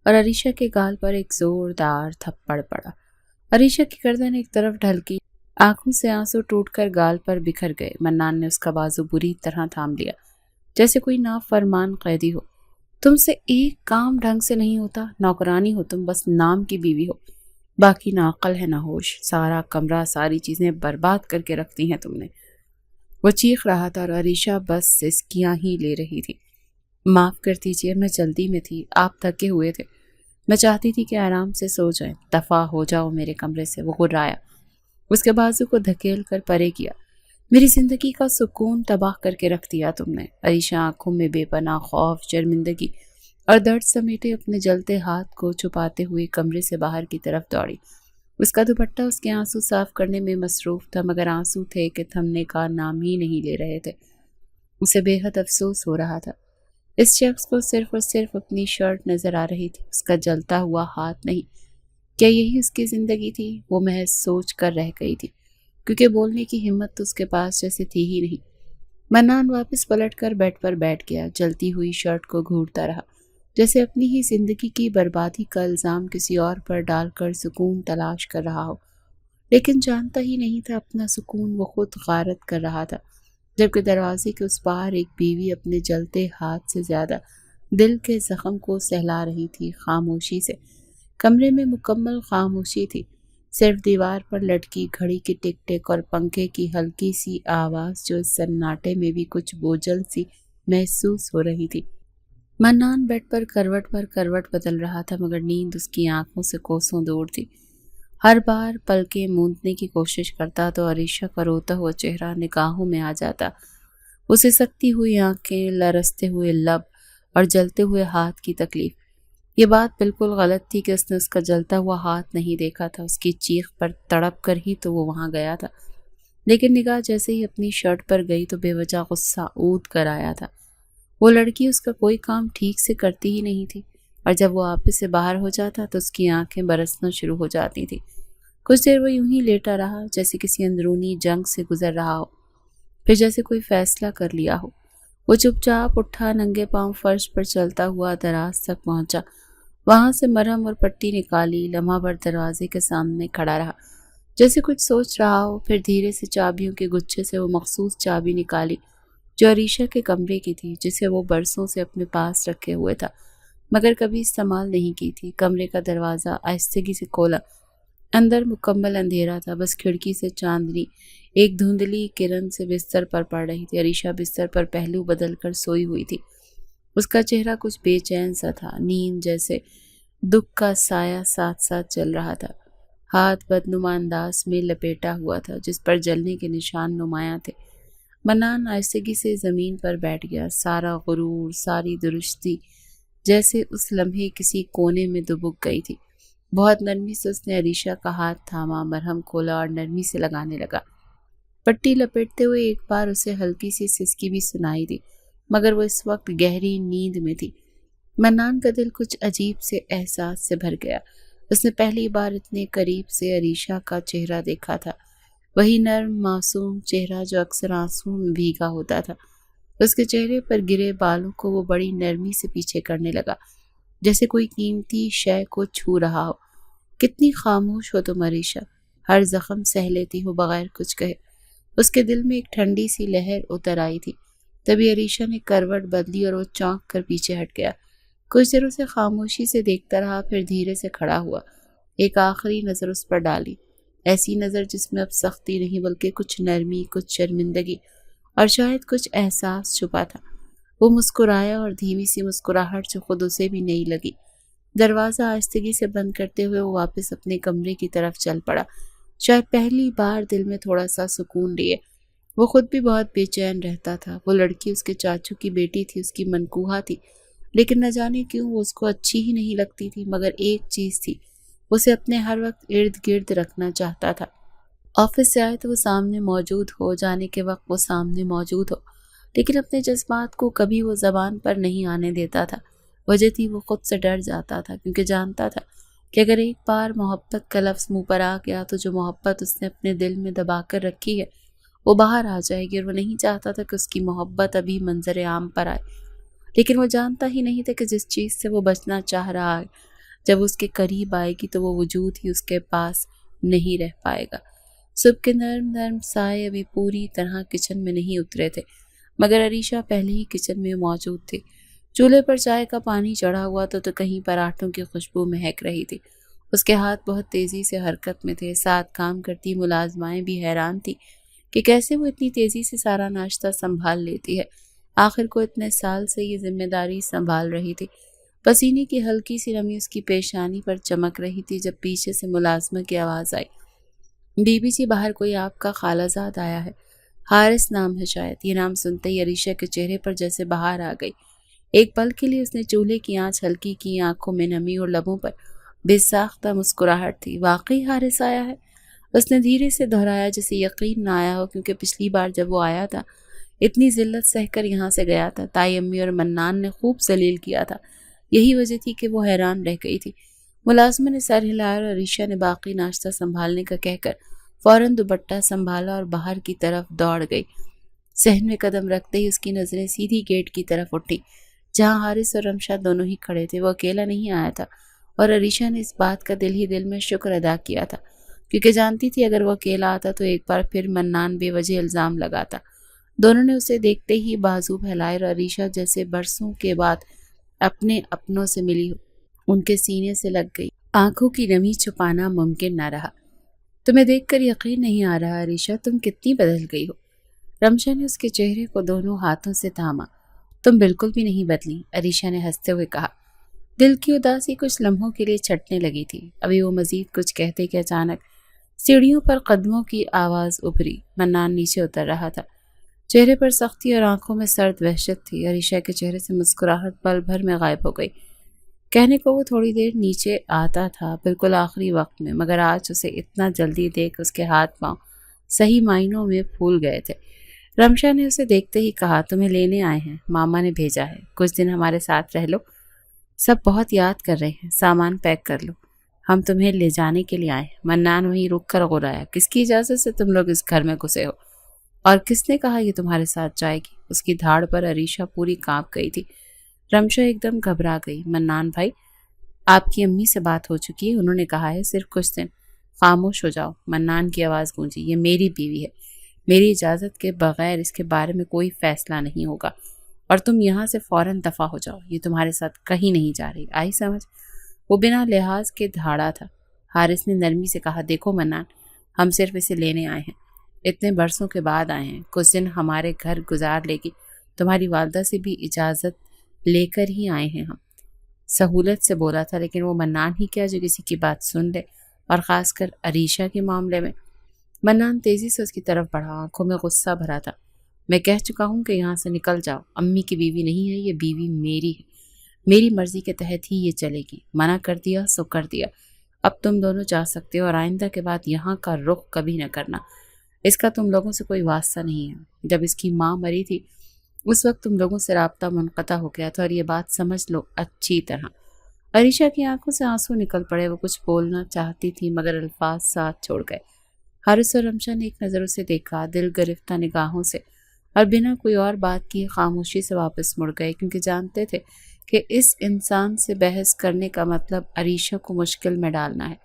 اور عریشہ کے گال پر ایک زوردار تھپڑ پڑا۔ عریشہ کی گردن ایک طرف ڈھلکی، آنکھوں سے آنسو ٹوٹ کر گال پر بکھر گئے۔ منان نے اس کا بازو بری طرح تھام لیا، جیسے کوئی نافرمان قیدی ہو۔ تم سے ایک کام ڈھنگ سے نہیں ہوتا، نوکرانی ہو تم، بس نام کی بیوی ہو، باقی نہ عقل ہے نہ ہوش۔ سارا کمرہ، ساری چیزیں برباد کر کے رکھتی ہیں تم نے۔ وہ چیخ رہا تھا اور عریشہ بس سسکیاں ہی لے رہی تھی۔ معاف کر دیجیے، میں جلدی میں تھی، آپ تھکے ہوئے تھے، میں چاہتی تھی کہ آرام سے سو جائیں، دفع ہو جاؤ میرے کمرے سے۔ وہ غرایا، اس کے بازو کو دھکیل کر پرے کیا۔ میری زندگی کا سکون تباہ کر کے رکھ دیا تم نے۔ عریشہ آنکھوں میں بے پناہ خوف، شرمندگی اور درد سمیٹے اپنے جلتے ہاتھ کو چھپاتے ہوئے کمرے سے باہر کی طرف دوڑی۔ اس کا دوپٹہ اس کے آنسو صاف کرنے میں مصروف تھا، مگر آنسو تھے کہ تھمنے کا نام ہی نہیں لے رہے تھے۔ اسے بے حد افسوس ہو رہا تھا۔ اس شخص کو صرف اور صرف اپنی شرٹ نظر آ رہی تھی، اس کا جلتا ہوا ہاتھ نہیں۔ کیا یہی اس کی زندگی تھی؟ وہ محض سوچ کر رہ گئی تھی، کیونکہ بولنے کی ہمت تو اس کے پاس جیسے تھی ہی نہیں۔ منان واپس پلٹ کر بیڈ پر بیٹھ گیا، جلتی ہوئی شرٹ کو گھورتا رہا، جیسے اپنی ہی زندگی کی بربادی کا الزام کسی اور پر ڈال کر سکون تلاش کر رہا ہو، لیکن جانتا ہی نہیں تھا اپنا سکون وہ خود غارت کر رہا تھا، جبکہ دروازے کے اس پار ایک بیوی اپنے جلتے ہاتھ سے زیادہ دل کے زخم کو سہلا رہی تھی، خاموشی سے۔ کمرے میں مکمل خاموشی تھی، صرف دیوار پر لٹکی گھڑی کی ٹک ٹک اور پنکھے کی ہلکی سی آواز جو اس سناٹے میں بھی کچھ بوجھل سی محسوس ہو رہی تھی۔ منان بیڈ پر کروٹ بدل رہا تھا، مگر نیند اس کی آنکھوں سے کوسوں دور تھی۔ ہر بار پلکیں موندنے کی کوشش کرتا تو عریشہ کا روتا ہوا چہرہ نگاہوں میں آ جاتا، اسے سکتی ہوئی آنکھیں، لرزتے ہوئے لب اور جلتے ہوئے ہاتھ کی تکلیف۔ یہ بات بالکل غلط تھی کہ اس نے اس کا جلتا ہوا ہاتھ نہیں دیکھا تھا، اس کی چیخ پر تڑپ کر ہی تو وہ وہاں گیا تھا، لیکن نگاہ جیسے ہی اپنی شرٹ پر گئی تو بے وجہ غصہ اود کر آیا تھا۔ وہ لڑکی اس کا کوئی کام ٹھیک سے کرتی ہی نہیں تھی، اور جب وہ آپس سے باہر ہو جاتا تو اس کی آنکھیں برسنا شروع ہو جاتی تھی۔ کچھ دیر وہ یوں ہی لیٹا رہا، جیسے کسی اندرونی جنگ سے گزر رہا ہو، پھر جیسے کوئی فیصلہ کر لیا ہو۔ وہ چپ چاپ اٹھا، ننگے پاؤں فرش پر چلتا ہوا دراز تک پہنچا، وہاں سے مرہم اور پٹی نکالی، لمحہ بھر دروازے کے سامنے کھڑا رہا جیسے کچھ سوچ رہا ہو، پھر دھیرے سے چابیوں کے گچھے سے وہ مخصوص چابی نکالی جو عریشہ کے کمرے کی تھی، جسے وہ برسوں سے اپنے پاس رکھے ہوئے تھا مگر کبھی استعمال نہیں کی تھی۔ کمرے کا دروازہ آہستگی سے کھولا، اندر مکمل اندھیرا تھا، بس کھڑکی سے چاندنی ایک دھندلی کرن سے بستر پر پڑ رہی تھی۔ عریشہ بستر پر پہلو بدل کر سوئی ہوئی تھی، اس کا چہرہ کچھ بے چین سا تھا، نیند جیسے دکھ کا سایہ ساتھ ساتھ چل رہا تھا۔ ہاتھ بدنما انداز میں لپیٹا ہوا تھا جس پر جلنے کے نشان نمایاں تھے۔ منان آہستگی سے زمین پر بیٹھ گیا، سارا غرور، ساری درستی جیسے اس لمحے کسی کونے میں دبک گئی تھی۔ بہت نرمی سے اس نے عریشہ کا ہاتھ تھاما، مرہم کھولا اور نرمی سے لگانے لگا۔ پٹی لپیٹتے ہوئے ایک بار اسے ہلکی سی سسکی بھی سنائی دی، مگر وہ اس وقت گہری نیند میں تھی۔ منان کا دل کچھ عجیب سے احساس سے بھر گیا۔ اس نے پہلی بار اتنے قریب سے عریشہ کا چہرہ دیکھا تھا، وہی نرم معصوم چہرہ جو اکثر آنسوؤں میں بھیگا ہوتا تھا۔ اس کے چہرے پر گرے بالوں کو وہ بڑی نرمی سے پیچھے کرنے لگا، جیسے کوئی قیمتی شے کو چھو رہا ہو۔ کتنی خاموش ہو تم عریشہ، ہر زخم سہ لیتی ہو بغیر کچھ کہے۔ اس کے دل میں ایک ٹھنڈی سی لہر اتر آئی تھی۔ تبھی عریشہ نے کروٹ بدلی اور وہ چونک کر پیچھے ہٹ گیا۔ کچھ دیر اسے خاموشی سے دیکھتا رہا، پھر دھیرے سے کھڑا ہوا، ایک آخری نظر اس پر ڈالی، ایسی نظر جس میں اب سختی نہیں بلکہ کچھ نرمی، کچھ شرمندگی اور شاید کچھ احساس چھپا تھا۔ وہ مسکرایا اور دھیمی سی مسکراہٹ جو خود اسے بھی نہیں لگی۔ دروازہ آہستگی سے بند کرتے ہوئے وہ واپس اپنے کمرے کی طرف چل پڑا، شاید پہلی بار دل میں تھوڑا سا سکون لیے۔ وہ خود بھی بہت بے چین رہتا تھا۔ وہ لڑکی اس کے چاچو کی بیٹی تھی، اس کی منکوہا تھی، لیکن نہ جانے کیوں وہ اس کو اچھی ہی نہیں لگتی تھی۔ مگر ایک چیز تھی، اسے اپنے ہر وقت ارد گرد رکھنا چاہتا تھا۔ آفس سے آئے تو وہ سامنے موجود ہو، جانے کے وقت وہ سامنے موجود ہو، لیکن اپنے جذبات کو کبھی وہ زبان پر نہیں آنے دیتا تھا۔ وجہ تھی وہ خود سے ڈر جاتا تھا، کیونکہ جانتا تھا کہ اگر ایک بار محبت کا لفظ منہ پر آ گیا تو جو محبت اس نے اپنے دل میں دبا کر رکھی ہے وہ باہر آ جائے گی، اور وہ نہیں چاہتا تھا کہ اس کی محبت ابھی منظر عام پر آئے۔ لیکن وہ جانتا ہی نہیں تھا کہ جس چیز سے وہ بچنا چاہ رہا ہے جب اس کے قریب آئے گی تو وہ وجود ہی اس کے پاس نہیں رہ پائے گا۔ صبح کے نرم نرم سائے ابھی پوری طرح کچن میں نہیں اترے تھے، مگر عریشہ پہلے ہی کچن میں موجود تھی۔ چولہے پر چائے کا پانی چڑھا ہوا تو کہیں پراٹھوں کی خوشبو مہک رہی تھی۔ اس کے ہاتھ بہت تیزی سے حرکت میں تھے۔ ساتھ کام کرتی ملازمائیں بھی حیران تھی کہ کیسے وہ اتنی تیزی سے سارا ناشتہ سنبھال لیتی ہے۔ آخر کو اتنے سال سے یہ ذمہ داری سنبھال رہی تھی۔ پسینے کی ہلکی سی نمی اس کی پیشانی پر چمک رہی تھی جب پیچھے سے ملازمہ کی آواز آئی، بی بی جی باہر کوئی آپ کا خالہ زاد آیا ہے، حارث نام ہے شاید۔ یہ نام سنتے ہی عریشہ کے چہرے پر جیسے بہار آ گئی۔ ایک پل کے لیے اس نے چولہے کی آنچ ہلکی کی، آنکھوں میں نمی اور لبوں پر بے ساختہ مسکراہٹ تھی۔ واقعی حارث آیا ہے؟ اس نے دھیرے سے دہرایا، جسے یقین نہ آیا ہو، کیونکہ پچھلی بار جب وہ آیا تھا اتنی ذلت سہ کر یہاں سے گیا تھا۔ تائی امی اور منان نے خوب ذلیل کیا تھا، یہی وجہ تھی کہ وہ حیران رہ گئی تھی۔ ملازمہ نے سر ہلایا اور عریشہ نے باقی ناشتہ سنبھالنے کا کہہ کر فوراً دوپٹہ سنبھالا اور باہر کی طرف دوڑ گئی۔ صحن میں قدم رکھتے ہی اس کی نظریں سیدھی گیٹ کی طرف اٹھی، جہاں حارث اور رمشا دونوں ہی کھڑے تھے۔ وہ اکیلا نہیں آیا تھا، اور عریشہ نے اس بات کا دل ہی دل میں شکر ادا کیا تھا، کیونکہ جانتی تھی اگر وہ اکیلا آتا تو ایک بار پھر منان بے وجہ الزام لگاتا۔ دونوں نے اسے دیکھتے ہی بازو پھیلائے اور عریشہ جیسے برسوں کے بعد اپنے اپنوں سے ملی ہو ان کے سینے سے لگ گئی۔ آنکھوں کی نمی چھپانا ممکن نہ رہا۔ تمہیں دیکھ کر یقین نہیں آ رہا عریشہ، تم کتنی بدل گئی ہو۔ رمشا نے اس کے چہرے کو دونوں ہاتھوں سے تھاما۔ تم بالکل بھی نہیں بدلی، عریشہ نے ہنستے ہوئے کہا۔ دل کی اداسی کچھ لمحوں کے لیے چھٹنے لگی تھی۔ ابھی وہ مزید کچھ کہتے کہ اچانک سیڑھیوں پر قدموں کی آواز ابھری۔ منان نیچے اتر رہا تھا، چہرے پر سختی اور آنکھوں میں سرد وحشت تھی۔ عریشہ کے چہرے سے مسکراہٹ پل بھر میں غائب ہو گئی۔ کہنے کو وہ تھوڑی دیر نیچے آتا تھا، بالکل آخری وقت میں، مگر آج اسے اتنا جلدی دیکھ اس کے ہاتھ پاؤں صحیح معنوں میں پھول گئے تھے۔ رمشا نے اسے دیکھتے ہی کہا، تمہیں لینے آئے ہیں، ماما نے بھیجا ہے، کچھ دن ہمارے ساتھ رہ لو، سب بہت یاد کر رہے ہیں، سامان پیک کر لو، ہم تمہیں لے جانے کے لیے آئے ہیں۔ منان وہیں رک کر غرایا، کس کی اجازت سے تم لوگ اس گھر میں گھسے ہو، اور کس نے کہا یہ تمہارے ساتھ جائے گی؟ اس کی دھاڑ پر عریشہ پوری کانپ گئی تھی۔ رمشا ایک دم گھبرا گئی۔ منان بھائی، آپ کی امی سے بات ہو چکی ہے، انہوں نے کہا ہے صرف کچھ دن۔ خاموش ہو جاؤ، منان کی آواز گونجی، یہ میری بیوی ہے، میری اجازت کے بغیر اس کے بارے میں کوئی فیصلہ نہیں ہوگا، اور تم یہاں سے فوراً دفع ہو جاؤ، یہ تمہارے ساتھ کہیں نہیں جا رہی، آئی سمجھ؟ وہ بنا لحاظ کے دھاڑا تھا۔ حارث نے نرمی سے کہا، دیکھو منان، ہم صرف اسے لینے آئے ہیں، اتنے برسوں کے بعد آئے ہیں، کچھ دن ہمارے گھر گزار لے گی، تمہاری والدہ سے بھی اجازت لے کر ہی آئے ہیں ہم۔ سہولت سے بولا تھا، لیکن وہ منان ہی کیا جو کسی کی بات سن لے، اور خاص کر عریشہ کے معاملے میں۔ منان تیزی سے اس کی طرف بڑھا، آنکھوں میں غصہ بھرا تھا۔ میں کہہ چکا ہوں کہ یہاں سے نکل جاؤ، امی کی بیوی نہیں ہے یہ، بیوی میری ہے، میری مرضی کے تحت ہی یہ چلے گی، منع کر دیا سو کر دیا۔ اب تم دونوں جا سکتے ہو، اور آئندہ کے بعد یہاں کا رخ کبھی نہ کرنا، اس کا تم لوگوں سے کوئی واسطہ نہیں ہے۔ جب اس کی ماں مری تھی اس وقت تم لوگوں سے رابطہ منقطع ہو گیا تھا، اور یہ بات سمجھ لو اچھی طرح۔ अरीशा की आंखों से आंसू निकल पड़े। वो कुछ बोलना चाहती थी मगर अल्फाज साथ छोड़ गए। हारिस और रमशा ने एक नज़र उसे देखा, दिल गिरफ्ता निगाहों से, और बिना कोई और बात किए खामोशी से वापस मुड़ गए, क्योंकि जानते थे कि इस इंसान से बहस करने का मतलब अरीशा को मुश्किल में डालना है।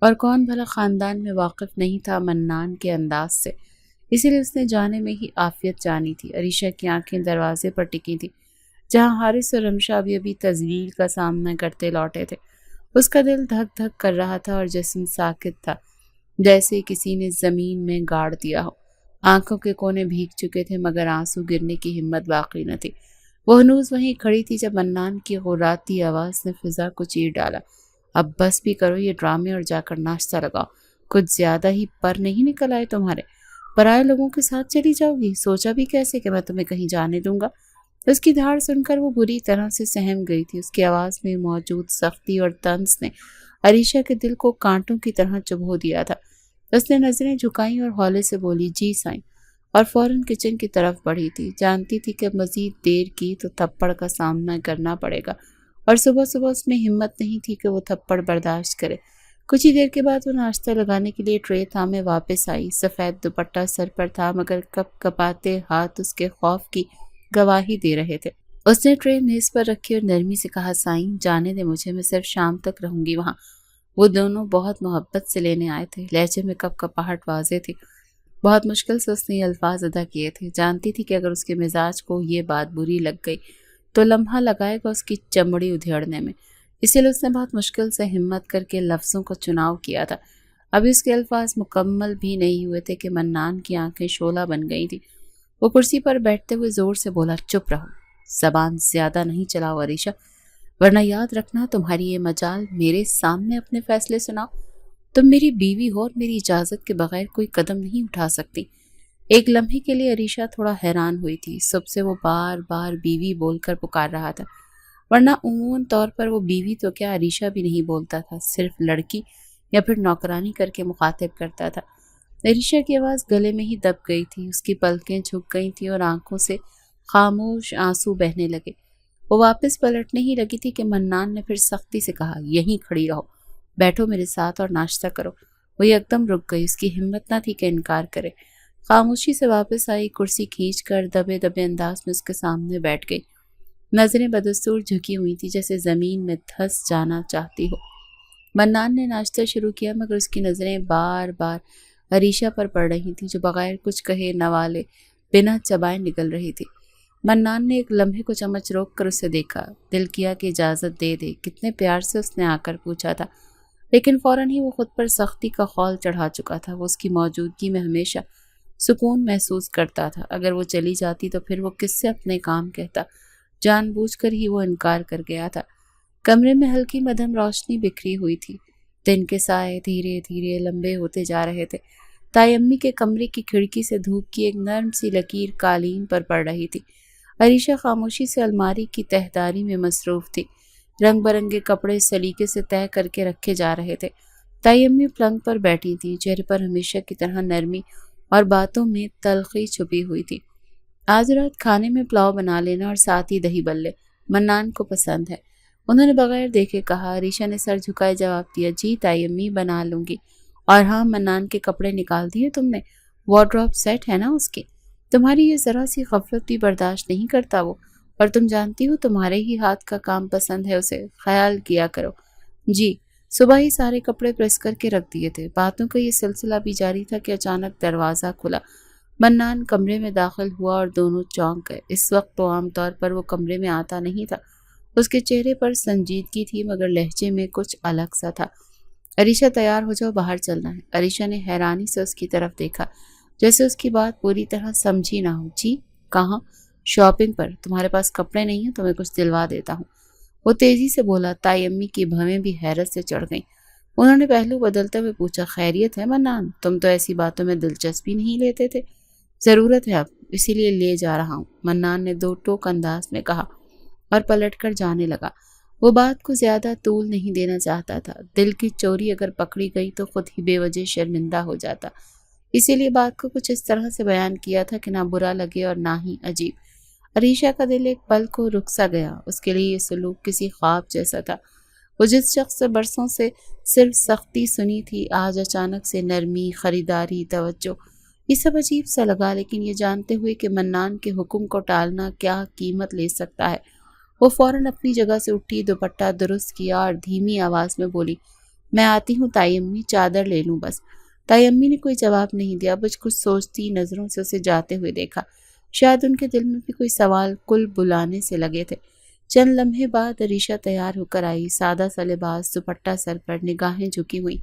और कौन भला खानदान में वाकिफ नहीं था मन्नान के अंदाज से, इसीलिए उसने जाने में ही आफियत जानी थी। अरीशा की आंखें दरवाजे पर टिकी थी, जहां हारिस और रमशा अभी अभी तजलील का सामना करते लौटे थे। उसका दिल धक धक कर रहा था और जिस्म साकित था, जैसे किसी ने जमीन में गाड़ दिया हो। आंखों के कोने भीग चुके थे मगर आंसू गिरने की हिम्मत बाकी न थी। वो हनूज वहीं खड़ी थी जब मन्नान की गुर्राती आवाज ने फिजा को चीर डाला। अब बस भी करो ये ड्रामे और जाकर नाश्ता लगाओ। कुछ ज्यादा ही पर नहीं निकल आए तुम्हारे। पराये लोगों के साथ चली जाओगी? सोचा भी कैसे कि मैं तुम्हें कहीं जाने दूंगा? उसकी धाड़ सुनकर वो बुरी तरह से सहम गई थी। उसकी आवाज में मौजूद सख्ती और तंज ने अरीशा के दिल को कांटों की तरह चुभो दिया था। उसने नजरें झुकाई और हौले से बोली, जी साईं, और फौरन किचन की तरफ बढ़ी थी। जानती थी कि मजीद देर की तो थप्पड़ का सामना करना पड़ेगा, और सुबह सुबह उसमें हिम्मत नहीं थी कि वो थप्पड़ बर्दाश्त करे। कुछ ही देर के बाद वो नाश्ता लगाने के लिए ट्रे थामे वापस आई। सफ़ेद दुपट्टा सर पर था मगर कप कपाते हाथ उसके खौफ की गवाही दे रहे थे। उसने ट्रे मेज पर रखी और नरमी से कहा, साईं जाने दे मुझे, मैं सिर्फ शाम तक रहूंगी वहाँ। वो दोनों बहुत मोहब्बत से लेने आए थे। लहजे में कपकपाहट वाज़ेह थी। बहुत मुश्किल से उसने ये अल्फाज अदा किए थे। जानती थी कि अगर उसके मिजाज को ये बात बुरी लग गई तो लम्हा लगाएगा उसकी चमड़ी उधेड़ने में। इसीलिए उसने बहुत मुश्किल से हिम्मत करके लफ्ज़ों का चुनाव किया था। अभी उसके अल्फाज मुकम्मल भी नहीं हुए थे कि मन्नान की आंखें शोला बन गई थी। वो कुर्सी पर बैठते हुए जोर से बोला, चुप रहो, जबान ज्यादा नहीं चलाओ अरीशा, वरना याद रखना तुम्हारी ये मजाल मेरे सामने अपने फैसले सुनाओ। तुम मेरी बीवी हो और मेरी इजाजत के बगैर कोई कदम नहीं उठा सकती। एक लम्हे के लिए अरीशा थोड़ा हैरान हुई थी। सुबह से वो बार बार बीवी बोलकर पुकार रहा था, वरना उमूमन तौर पर वो बीवी तो क्या अरीशा भी नहीं बोलता था, सिर्फ लड़की या फिर नौकरानी करके मुखातिब करता था। अरीशा की आवाज़ गले में ही दब गई थी। उसकी पलकें झुक गई थी और आंखों से खामोश आंसू बहने लगे। वो वापस पलटने ही लगी थी कि मन्नान ने फिर सख्ती से कहा, यहीं खड़ी रहो, बैठो मेरे साथ और नाश्ता करो। वो एकदम रुक गई। उसकी हिम्मत ना थी कि इनकार करे। खामोशी से वापस आई, कुर्सी खींचकर दबे दबे अंदाज में उसके सामने बैठ गई। नजरें बदस्तूर झुकी हुई थी, जैसे जमीन में धंस जाना चाहती हो। मन्नान ने नाश्ता शुरू किया मगर उसकी नजरें बार बार अरीशा पर पड़ रही थी, जो बगैर कुछ कहे नवाले बिना चबाए निकल रही थी। मन्नान ने एक लम्हे को चम्मच रोक कर उसे देखा। दिल किया कि इजाज़त दे दे। कितने प्यार से उसने आकर पूछा था, लेकिन फौरन ही वो खुद पर सख्ती का खौल चढ़ा चुका था। वो उसकी मौजूदगी में हमेशा सुकून महसूस करता था। अगर वो चली जाती तो फिर वो किससे अपने काम कहता। जानबूझकर ही वो इनकार कर गया था। कमरे में हल्की मध्यम रोशनी बिखरी हुई थी। दिन के साए धीरे धीरे लंबे होते जा रहे थे। ताई अम्मी के कमरे की खिड़की से धूप की एक नर्म सी लकीर कालीन पर पड़ रही थी। अरीशा खामोशी से अलमारी की तहदारी में मसरूफ थी। रंग बिरंगे कपड़े सलीके से तय करके रखे जा रहे थे। ताई अम्मी पलंग पर बैठी थी, चेहरे पर हमेशा की तरह नरमी और बातों में तलखी छुपी हुई थी। आज रात खाने में पुलाव बना लेना और साथ ही दही बल्ले, मन्नान को पसंद है, उन्होंने बगैर देखे कहा। अरीशा ने सर झुकाए जवाब दिया, जी ताई अम्मी बना लूंगी। और हाँ, मन्नान के कपड़े निकाल दिए तुमने? वार्डरोब सेट है ना उसके? तुम्हारी ये जरा सी गफलत भी बर्दाश्त नहीं करता वो। और तुम जानती हो तुम्हारे ही हाथ का काम पसंद है उसे, ख्याल किया करो। जी, सुबह ही सारे कपड़े प्रेस करके रख दिए थे। बातों का ये सिलसिला भी जारी था कि अचानक दरवाज़ा खुला। मन्नान कमरे में दाखिल हुआ और दोनों चौंक गए। इस वक्त तो आमतौर पर वो कमरे में आता नहीं था। उसके चेहरे पर संजीदगी थी मगर लहजे में कुछ अलग सा था। अरीशा तैयार हो जाओ, बाहर चलना है। अरीशा ने हैरानी से उसकी तरफ देखा, जैसे उसकी बात पूरी तरह समझी ना हो। जी कहाँ? शॉपिंग पर। तुम्हारे पास कपड़े नहीं है तो मैं कुछ दिलवा देता हूँ, वो तेजी से बोला। ताई अम्मी की भवें भी हैरत से चढ़ गईं। उन्होंने पहलू बदलते हुए पूछा, खैरियत है मन्नान? तुम तो ऐसी बातों में दिलचस्पी नहीं लेते थे। जरूरत है अब, इसीलिए ले जा रहा हूँ, मन्नान ने दो टोक अंदाज में कहा और पलटकर जाने लगा। वो बात को ज्यादा तूल नहीं देना चाहता था। दिल की चोरी अगर पकड़ी गई तो खुद ही बेवजह शर्मिंदा हो जाता। इसीलिए बात को कुछ इस तरह से बयान किया था कि ना बुरा लगे और ना ही अजीब। अरीशा का दिल एक पल को रुक सा गया। उसके लिए ये सलूक किसी ख्वाब जैसा था। وہ جس شخص سے برسوں سے صرف سختی سنی تھی، آج اچانک سے نرمی، خریداری، توجہ، یہ سب عجیب سا لگا، لیکن یہ جانتے ہوئے کہ منان کے حکم کو ٹالنا کیا قیمت لے سکتا ہے، وہ فوراً اپنی جگہ سے اٹھی، دوپٹہ درست کیا اور دھیمی آواز میں بولی، میں آتی ہوں تائی امی، چادر لے لوں بس۔ تائی امی نے کوئی جواب نہیں دیا، بس کچھ سوچتی نظروں سے اسے جاتے ہوئے دیکھا۔ شاید ان کے دل میں بھی کوئی سوال کل بلانے سے لگے تھے۔ چند لمحے بعد عریشہ تیار ہو کر آئی، سادہ سا لباس، دوپٹہ سر پر، نگاہیں جھکی ہوئی۔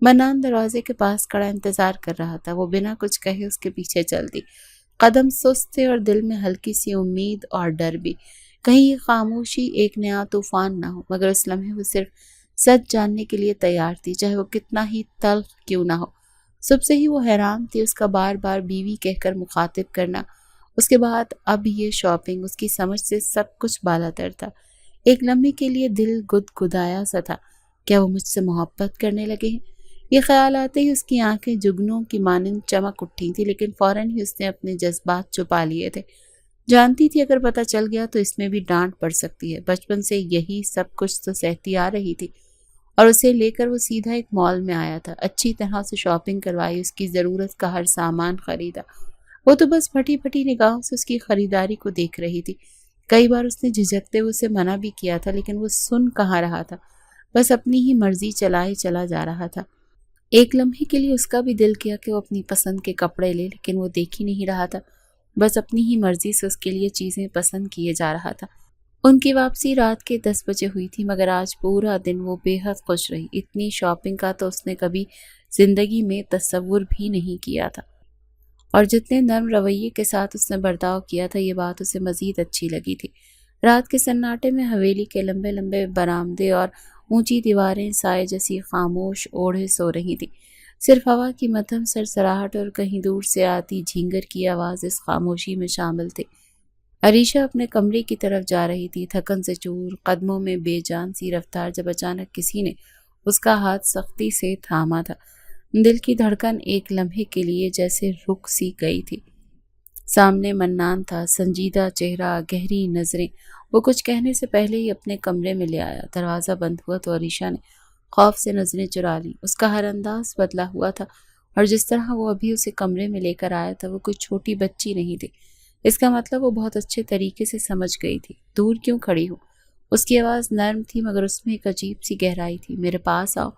منان دروازے کے پاس کھڑا انتظار کر رہا تھا، وہ بنا کچھ کہے اس کے پیچھے چل دی۔ قدم سست تھے اور دل میں ہلکی سی امید اور ڈر بھی، کہیں یہ خاموشی ایک نیا طوفان نہ ہو، مگر اس لمحے وہ صرف سچ جاننے کے لیے تیار تھی، چاہے وہ کتنا ہی تلخ کیوں نہ ہو۔ صبح سے ہی وہ حیران تھی، اس کا بار بار بیوی کہہ کر مخاطب کرنا، اس کے بعد اب یہ شاپنگ، اس کی سمجھ سے سب کچھ بالاتر تھا۔ ایک لمحے کے لیے دل گدگدایا سا تھا، کیا وہ مجھ سے محبت کرنے لگے ہیں؟ یہ خیال آتے ہی اس کی آنکھیں جگنوں کی مانند چمک اٹھی تھی، لیکن فوراً ہی اس نے اپنے جذبات چھپا لیے تھے۔ جانتی تھی اگر پتہ چل گیا تو اس میں بھی ڈانٹ پڑ سکتی ہے، بچپن سے یہی سب کچھ تو سہتی آ رہی تھی۔ اور اسے لے کر وہ سیدھا ایک مال میں آیا تھا، اچھی طرح سے شاپنگ کروائی، اس کی ضرورت کا ہر سامان خریدا۔ وہ تو بس پھٹی پھٹی نگاہوں سے اس کی خریداری کو دیکھ رہی تھی۔ کئی بار اس نے جھجکتے ہوئے اسے منع بھی کیا تھا، لیکن وہ سن کہاں رہا تھا، بس اپنی ہی مرضی چلائے چلا جا رہا تھا۔ ایک لمحے کے لیے اس کا بھی دل کیا کہ وہ اپنی پسند کے کپڑے لے، لیکن وہ دیکھ ہی نہیں رہا تھا، بس اپنی ہی مرضی سے اس کے لیے چیزیں پسند کیے جا رہا تھا۔ ان کی واپسی رات کے 10 بجے ہوئی تھی، مگر آج پورا دن وہ بے حد خوش رہی۔ اتنی شاپنگ کا تو اس نے کبھی زندگی میں تصور بھی نہیں کیا تھا، اور جتنے نرم رویے کے ساتھ اس نے برتاؤ کیا تھا، یہ بات اسے مزید اچھی لگی تھی۔ رات کے سناٹے میں حویلی کے لمبے لمبے برآمدے اور اونچی دیواریں سائے جیسی خاموش اوڑھے سو رہی تھیں۔ صرف ہوا کی مدھم سرسراہٹ اور کہیں دور سے آتی جھینگر کی آواز اس خاموشی میں شامل تھے۔ عریشہ اپنے کمرے کی طرف جا رہی تھی، تھکن سے چور، قدموں میں بے جان سی رفتار، جب اچانک کسی نے اس کا ہاتھ سختی سے تھاما تھا۔ دل کی دھڑکن ایک لمحے کے لیے جیسے رک سی گئی تھی۔ سامنے منان تھا، سنجیدہ چہرہ، گہری نظریں۔ وہ کچھ کہنے سے پہلے ہی اپنے کمرے میں لے آیا۔ دروازہ بند ہوا تو عریشہ نے خوف سے نظریں چرا لیں۔ اس کا ہر انداز بدلا ہوا تھا، اور جس طرح وہ ابھی اسے کمرے میں لے کر آیا تھا وہ کوئی چھوٹی بچی نہیں تھی۔ اس کا مطلب وہ بہت اچھے طریقے سے سمجھ گئی تھی۔ دور کیوں کھڑی ہو؟ اس کی آواز نرم تھی، مگر اس میں ایک عجیب سی گہرائی تھی۔ میرے پاس آؤ۔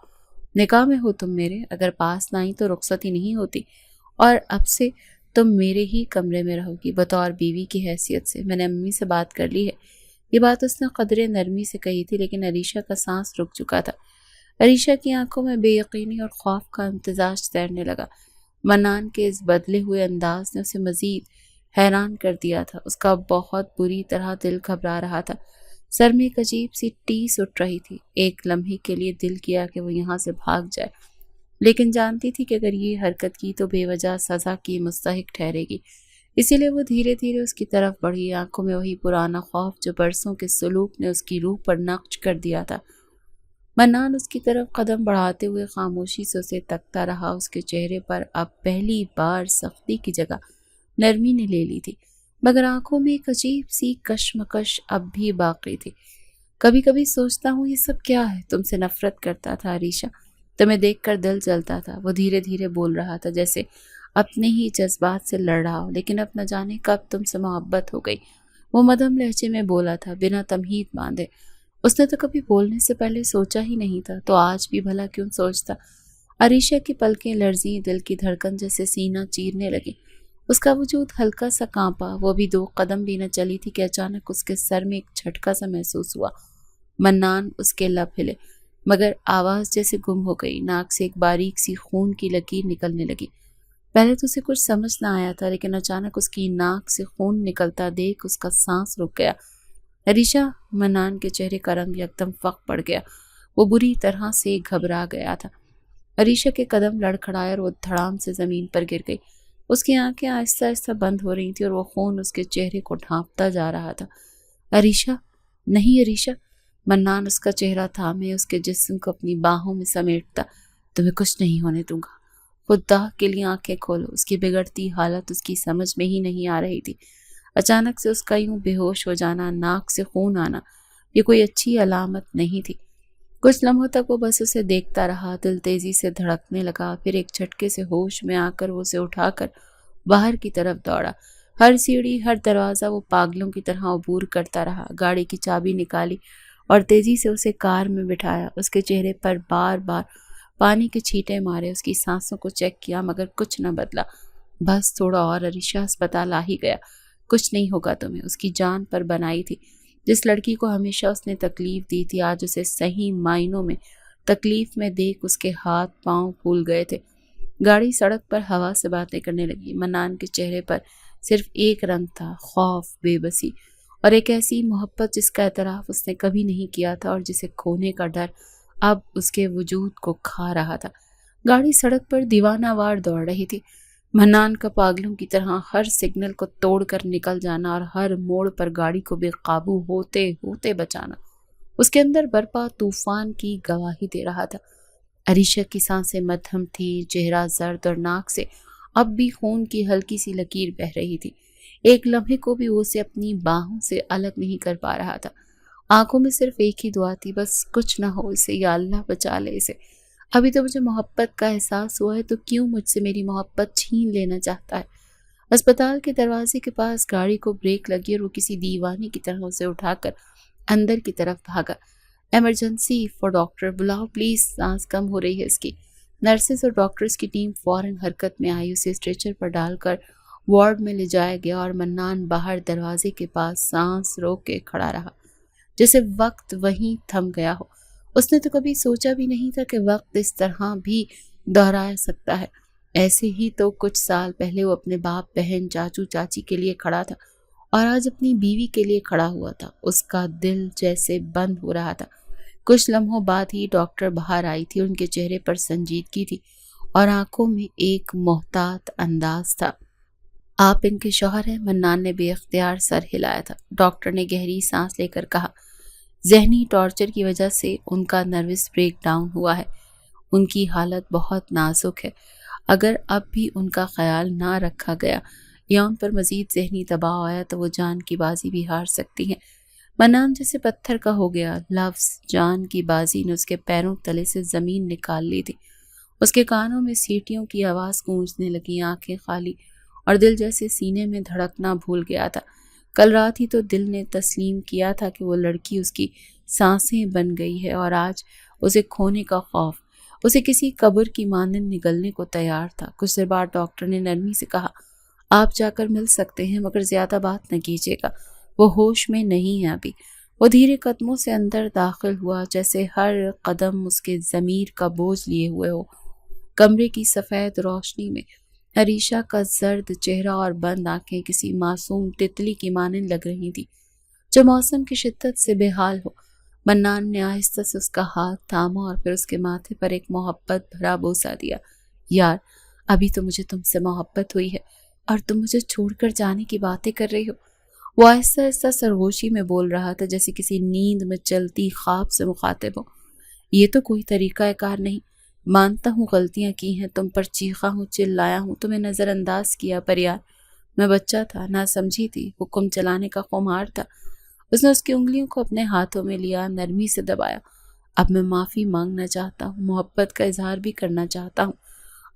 نکاح میں ہو تم میرے، اگر پاس نہ آئی تو رخصتی نہیں ہوتی، اور اب سے تم میرے ہی کمرے میں رہو گی بطور بیوی کی حیثیت سے۔ میں نے امی سے بات کر لی ہے۔ یہ بات اس نے قدرے نرمی سے کہی تھی، لیکن عریشہ کا سانس رک چکا تھا۔ عریشہ کی آنکھوں میں بے یقینی اور خوف کا امتزاج تیرنے لگا۔ منان کے اس بدلے ہوئے انداز نے اسے مزید حیران کر دیا تھا۔ اس کا بہت بری طرح دل گھبرا رہا تھا، سر میں ایک عجیب سی ٹیس اٹھ رہی تھی۔ ایک لمحے کے لیے دل کیا کہ وہ یہاں سے بھاگ جائے، لیکن جانتی تھی کہ اگر یہ حرکت کی تو بے وجہ سزا کی مستحق ٹھہرے گی، اسی لیے وہ دھیرے دھیرے اس کی طرف بڑھی، آنکھوں میں وہی پرانا خوف جو برسوں کے سلوک نے اس کی روح پر نقش کر دیا تھا۔ منان اس کی طرف قدم بڑھاتے ہوئے خاموشی سے اسے تکتا رہا۔ اس کے چہرے پر اب پہلی بار سختی کی جگہ نرمی نے لے لی تھی، مگر آنکھوں میں ایک عجیب سی کشمکش اب بھی باقی تھی۔ کبھی کبھی سوچتا ہوں یہ سب کیا ہے؟ تم سے نفرت کرتا تھا عریشہ، تمہیں دیکھ کر دل جلتا تھا۔ وہ دھیرے دھیرے بول رہا تھا، جیسے اپنے ہی جذبات سے لڑ رہا ہو، لیکن اب نہ جانے کب تم سے محبت ہو گئی۔ وہ مدھم لہجے میں بولا تھا، بنا تمہید باندھے۔ اس نے تو کبھی بولنے سے پہلے سوچا ہی نہیں تھا، تو آج بھی بھلا کیوں سوچتا؟ عریشہ کی پلکیں لرزیں، دل کی دھڑکن جیسے سینہ چیرنے لگی۔ اس کا وجود ہلکا سا کانپا۔ وہ بھی 2 قدم بھی نہ چلی تھی کہ اچانک اس کے سر میں ایک جھٹکا سا محسوس ہوا۔ منان، اس کے لب ہلے، مگر آواز جیسے گم ہو گئی۔ ناک سے ایک باریک سی خون کی لکیر نکلنے لگی۔ پہلے تو اسے کچھ سمجھ نہ آیا تھا، لیکن اچانک اس کی ناک سے خون نکلتا دیکھ اس کا سانس رک گیا۔ عریشہ، منان کے چہرے کا رنگ یکدم فق پڑ گیا۔ وہ بری طرح سے گھبرا گیا تھا۔ عریشہ کے قدم لڑکھڑائے اور وہ دھڑام سے زمین پر گر گئی۔ اس کی آنکھیں آہستہ آہستہ بند ہو رہی تھیں اور وہ خون اس کے چہرے کو ڈھانپتا جا رہا تھا۔ عریشہ، نہیں عریشہ۔ منان اس کا چہرہ تھامے اس کے جسم کو اپنی باہوں میں سمیٹتا، تمہیں کچھ نہیں ہونے دوں گا، خدا کے لیے آنکھیں کھولو۔ اس کی بگڑتی حالت اس کی سمجھ میں ہی نہیں آ رہی تھی۔ اچانک سے اس کا یوں بے ہوش ہو جانا، ناک سے خون آنا، یہ کوئی اچھی علامت نہیں تھی۔ कुछ लम्हों तक वो बस उसे देखता रहा। दिल तेजी से धड़कने लगा। फिर एक झटके से होश में आकर वो उसे उठाकर बाहर की तरफ दौड़ा। हर सीढ़ी, हर दरवाजा वो पागलों की तरह अबूर करता रहा। गाड़ी की चाबी निकाली और तेजी से उसे कार में बिठाया। उसके चेहरे पर बार बार पानी के छींटे मारे। उसकी सांसों को चेक किया मगर कुछ न बदला। बस थोड़ा और, अरीशा, अस्पताल आ ही गया। कुछ नहीं होगा तुम्हें। उसकी जान पर बनाई थी। जिस लड़की को हमेशा उसने तकलीफ दी थी, आज उसे सही मायनों में तकलीफ में देख उसके हाथ पांव फूल गए थे। गाड़ी सड़क पर हवा से बातें करने लगी। मन्नान के चेहरे पर सिर्फ एक रंग था, खौफ, बेबसी और एक ऐसी मोहब्बत जिसका एतराफ उसने कभी नहीं किया था और जिसे खोने का डर अब उसके वजूद को खा रहा था। गाड़ी सड़क पर दीवानावार दौड़ रही थी। मन्नान का पागलों की तरह हर सिग्नल को तोड़कर निकल जाना और हर मोड़ पर गाड़ी को बेकाबू होते होते बचाना उसके अंदर बर्पा तूफान की गवाही दे रहा था। अरीशा की सांसें मध्यम थी, चेहरा जर्द और नाक से अब भी खून की हल्की सी लकीर बह रही थी। एक लम्हे को भी वो उसे अपनी बाहों से अलग नहीं कर पा रहा था। आंखों में सिर्फ एक ही दुआ थी, बस कुछ ना हो इसे, या अल्लाह बचा ले इसे। अभी तो मुझे मोहब्बत का एहसास हुआ है तो क्यों मुझसे मेरी मोहब्बत छीन लेना चाहता है। अस्पताल के दरवाजे के पास गाड़ी को ब्रेक लगी और वो किसी दीवाने की तरह उसे उठाकर अंदर की तरफ भागा। इमरजेंसी फॉर डॉक्टर, बुलाओ प्लीज, सांस कम हो रही है इसकी। नर्सेस और डॉक्टर्स की टीम फौरन हरकत में आई। उसे स्ट्रेचर पर डालकर वार्ड में ले जाया गया और मन्नान बाहर दरवाजे के पास सांस रोक के खड़ा रहा, जैसे वक्त वहीं थम गया हो। उसने तो कभी सोचा भी नहीं था कि वक्त इस तरह भी दोहरा सकता है। ऐसे ही तो कुछ साल पहले वो अपने बाप, बहन, चाचू, चाची के लिए खड़ा था और आज अपनी बीवी के लिए खड़ा हुआ था। उसका दिल जैसे बंद हो रहा था। कुछ लम्हों बाद ही डॉक्टर बाहर आई थी। उनके चेहरे पर संजीदगी थी और आंखों में एक मोहतात अंदाज था। आप इनके शौहर हैं? मन्नान ने बेख्तियार सर हिलाया था। डॉक्टर ने गहरी सांस लेकर कहा, जहनी टॉर्चर की वजह से उनका नर्वस ब्रेक डाउन हुआ है। उनकी हालत बहुत नाजुक है। अगर अब भी उनका ख्याल ना रखा गया या उन पर मजीद जहनी दबाव आया तो वो जान की बाजी भी हार सकती हैं। मन्नान जैसे पत्थर का हो गया। लफ्ज जान की बाजी ने उसके पैरों तले से जमीन निकाल ली थी। उसके कानों में सीटियों की आवाज गूंजने लगी, आंखें खाली और दिल जैसे सीने में धड़कना भूल गया था। कल रात ही तो दिल ने तस्लीम किया था कि वो लड़की उसकी सांसें बन गई है और आज उसे खोने का खौफ उसे किसी कब्र की मानंद निगलने को तैयार था। कुछ देर बाद डॉक्टर ने नरमी से कहा, आप जाकर मिल सकते हैं मगर ज्यादा बात न कीजिएगा, वो होश में नहीं है अभी। वो धीरे कदमों से अंदर दाखिल हुआ, जैसे हर कदम उसके जमीर का बोझ लिए हुए हो। कमरे की सफेद रोशनी में अरीशा का जर्द चेहरा और बंद आंखें किसी मासूम तितली की मानंद लग रही थी जो मौसम की शिद्दत से बेहाल हो। मन्नान ने आहिस्ता से उसका हाथ थामा और फिर उसके माथे पर एक मोहब्बत भरा बोसा दिया। यार, अभी तो मुझे तुमसे मोहब्बत हुई है और तुम मुझे छोड़कर जाने की बातें कर रही हो। वो आहिस्ता आहिस्ता सरगोशी में बोल रहा था, जैसे किसी नींद में चलती ख्वाब से मुखातिब हो। ये तो कोई तरीका कार नहीं। मानता हूँ गलतियां की हैं, तुम पर चीखा हूँ, चिल्लाया हूँ, तुम्हें नजरअंदाज किया, पर यार मैं बच्चा था, ना समझी थी, हुक्म चलाने का खुमार था। उसने उसकी उंगलियों को अपने हाथों में लिया, नरमी से दबाया। अब मैं माफी मांगना चाहता हूँ, मोहब्बत का इजहार भी करना चाहता हूँ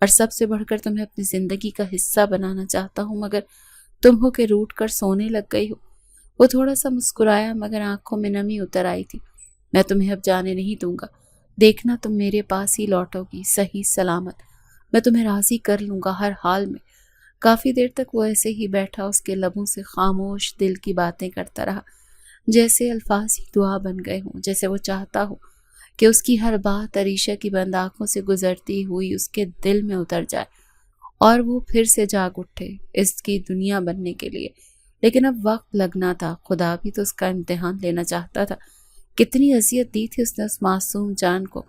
और सबसे बढ़कर तुम्हें अपनी जिंदगी का हिस्सा बनाना चाहता हूँ, मगर तुम हो के रूठ कर सोने लग गई हो। वो थोड़ा सा मुस्कुराया मगर आंखों में नमी उतर आई थी। मैं तुम्हें अब जाने नहीं दूंगा, देखना तुम मेरे पास ही लौटोगी, सही सलामत। मैं तुम्हें राजी कर लूंगा हर हाल में। काफी देर तक वो ऐसे ही बैठा, उसके लबों से खामोश दिल की बातें करता रहा, जैसे अल्फाज ही दुआ बन गए हों, जैसे वो चाहता हो कि उसकी हर बात अरीशा की बंद आंखों से गुजरती हुई उसके दिल में उतर जाए और वो फिर से जाग उठे इसकी दुनिया बनने के लिए। लेकिन अब वक्त लगना था। खुदा भी तो उसका इम्तिहान लेना चाहता था। कितनी अजियत दी थी उसने उस मासूम जान को।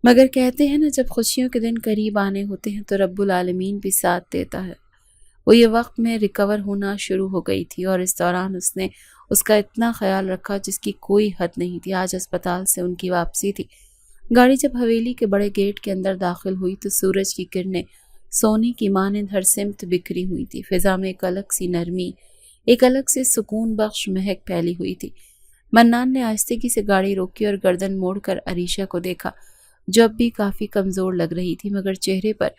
मगर कहते हैं ना, जब खुशियों के दिन करीब आने होते हैं तो रब्बुल आलमीन भी साथ देता है। वो ये वक्त में रिकवर होना शुरू हो गई थी और इस दौरान उसने उसका इतना ख्याल रखा जिसकी कोई हद नहीं थी। आज अस्पताल से उनकी वापसी थी। गाड़ी जब हवेली के बड़े गेट के अंदर दाखिल हुई तो सूरज की किरणें सोने की मानंद हर सिमत बिखरी हुई थी। फिजा में एक अलग सी नरमी, एक अलग से सुकून बख्श महक फैली हुई थी। मन्नान ने आहिस्तेगी से गाड़ी रोकी और गर्दन मोड़कर अरीशा को देखा, जो अब भी काफी कमजोर लग रही थी, मगर चेहरे पर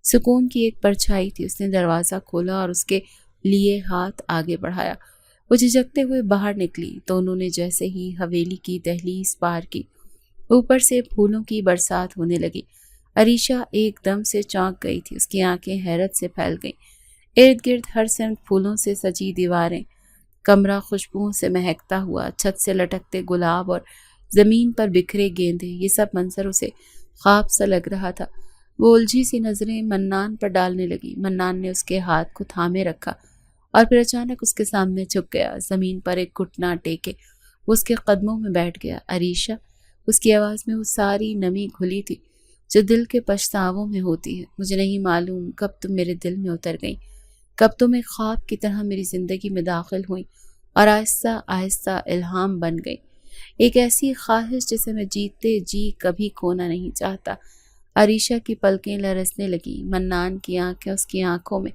सुकून की एक परछाई थी। उसने दरवाजा खोला और उसके लिए हाथ आगे बढ़ाया। वो झिझकते हुए बाहर निकली तो उन्होंने जैसे ही हवेली की दहलीज पार की, ऊपर से फूलों की बरसात होने लगी। अरीशा एकदम से चौंक गई थी, उसकी आंखें हैरत से फैल गईं। इर्द गिर्द हर सिमत फूलों से सजी दीवारें, कमरा खुशबुओं से महकता हुआ, छत से लटकते गुलाब और जमीन पर बिखरे गेंदे, ये सब मंजर उसे ख्वाब सा लग रहा था। वो उलझी सी नजरें मन्नान पर डालने लगी। मन्नान ने उसके हाथ को थामे रखा और फिर अचानक उसके सामने झुक गया। जमीन पर एक घुटना टेके वो उसके कदमों में बैठ गया। अरीशा, उसकी आवाज में वो सारी नमी घुली थी जो दिल के पछतावों में होती है। मुझे नहीं मालूम कब तुम मेरे दिल में उतर गई, कब तुम एक ख्वाब की तरह मेरी जिंदगी में दाखिल हुई और आहिस्ता आहिस्ता इल्हाम बन गई। एक ऐसी ख्वाहिश जिसे मैं जीते जी कभी खोना नहीं चाहता। अरीशा की पलकें लरसने लगी। मन्नान की आंखें उसकी आंखों में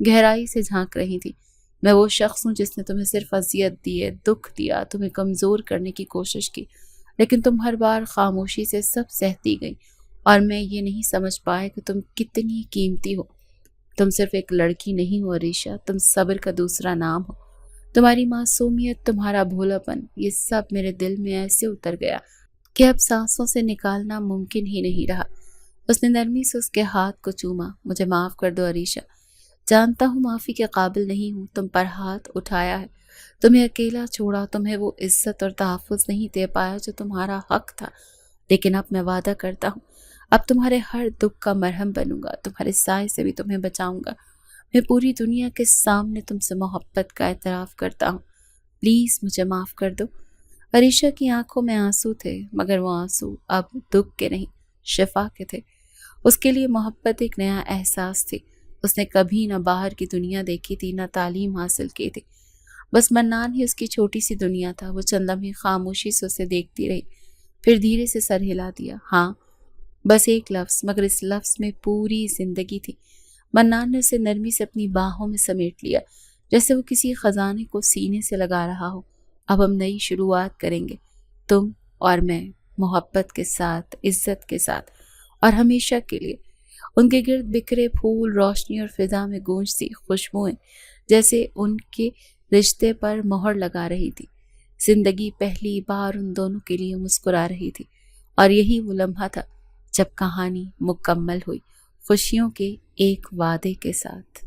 गहराई से झांक रही थी। मैं वो शख्स हूँ जिसने तुम्हें सिर्फ अजियत दी है, दुख दिया, तुम्हें कमजोर करने की कोशिश की, लेकिन तुम हर बार खामोशी से सब सहती गई और मैं ये नहीं समझ पाया कि तुम कितनी कीमती हो। तुम सिर्फ एक लड़की नहीं हो अरीशा, तुम सब्र का दूसरा नाम हो। तुम्हारी मासूमियत, तुम्हारा भोलापन, ये सब मेरे दिल में ऐसे उतर गया कि अब सांसों से निकालना मुमकिन ही नहीं रहा। उसने नरमी से उसके हाथ को चूमा। मुझे माफ कर दो अरीशा, जानता हूँ माफी के काबिल नहीं हूँ। तुम पर हाथ उठाया है, तुम्हें अकेला छोड़ा, तुम्हें वो इज्जत और तहफ़्फ़ुज़ नहीं दे पाया जो तुम्हारा हक था, लेकिन अब मैं वादा करता हूँ, अब तुम्हारे हर दुख का मरहम बनूंगा, तुम्हारे साए से भी तुम्हें बचाऊंगा। मैं पूरी दुनिया के सामने तुमसे मोहब्बत का एतराफ़ करता हूँ, प्लीज़ मुझे माफ़ कर दो। अरीशा की आंखों में आंसू थे, मगर वो आंसू अब दुख के नहीं, शिफा के थे। उसके लिए मोहब्बत एक नया एहसास थी। उसने कभी न बाहर की दुनिया देखी थी, न तालीम हासिल की थी। बस मन्नान ही उसकी छोटी सी दुनिया था। वो चंद लम्हे खामोशी से उसे देखती रही, फिर धीरे से सर हिला दिया। हाँ, बस एक लफ्ज़, मगर इस लफ्ज़ में पूरी जिंदगी थी। मन्नान ने उसे नरमी से अपनी बाहों में समेट लिया, जैसे वो किसी खजाने को सीने से लगा रहा हो। अब हम नई शुरुआत करेंगे, तुम और मैं, मोहब्बत के साथ, इज्जत के साथ और हमेशा के लिए। उनके गिर्द बिखरे फूल, रोशनी और फिजा में गूंजती खुशबुएं जैसे उनके रिश्ते पर मोहर लगा रही थी। जिंदगी पहली बार उन दोनों के लिए मुस्कुरा रही थी और यही वो लम्हा था जब कहानी मुकम्मल हुई, खुशियों के एक वादे के साथ।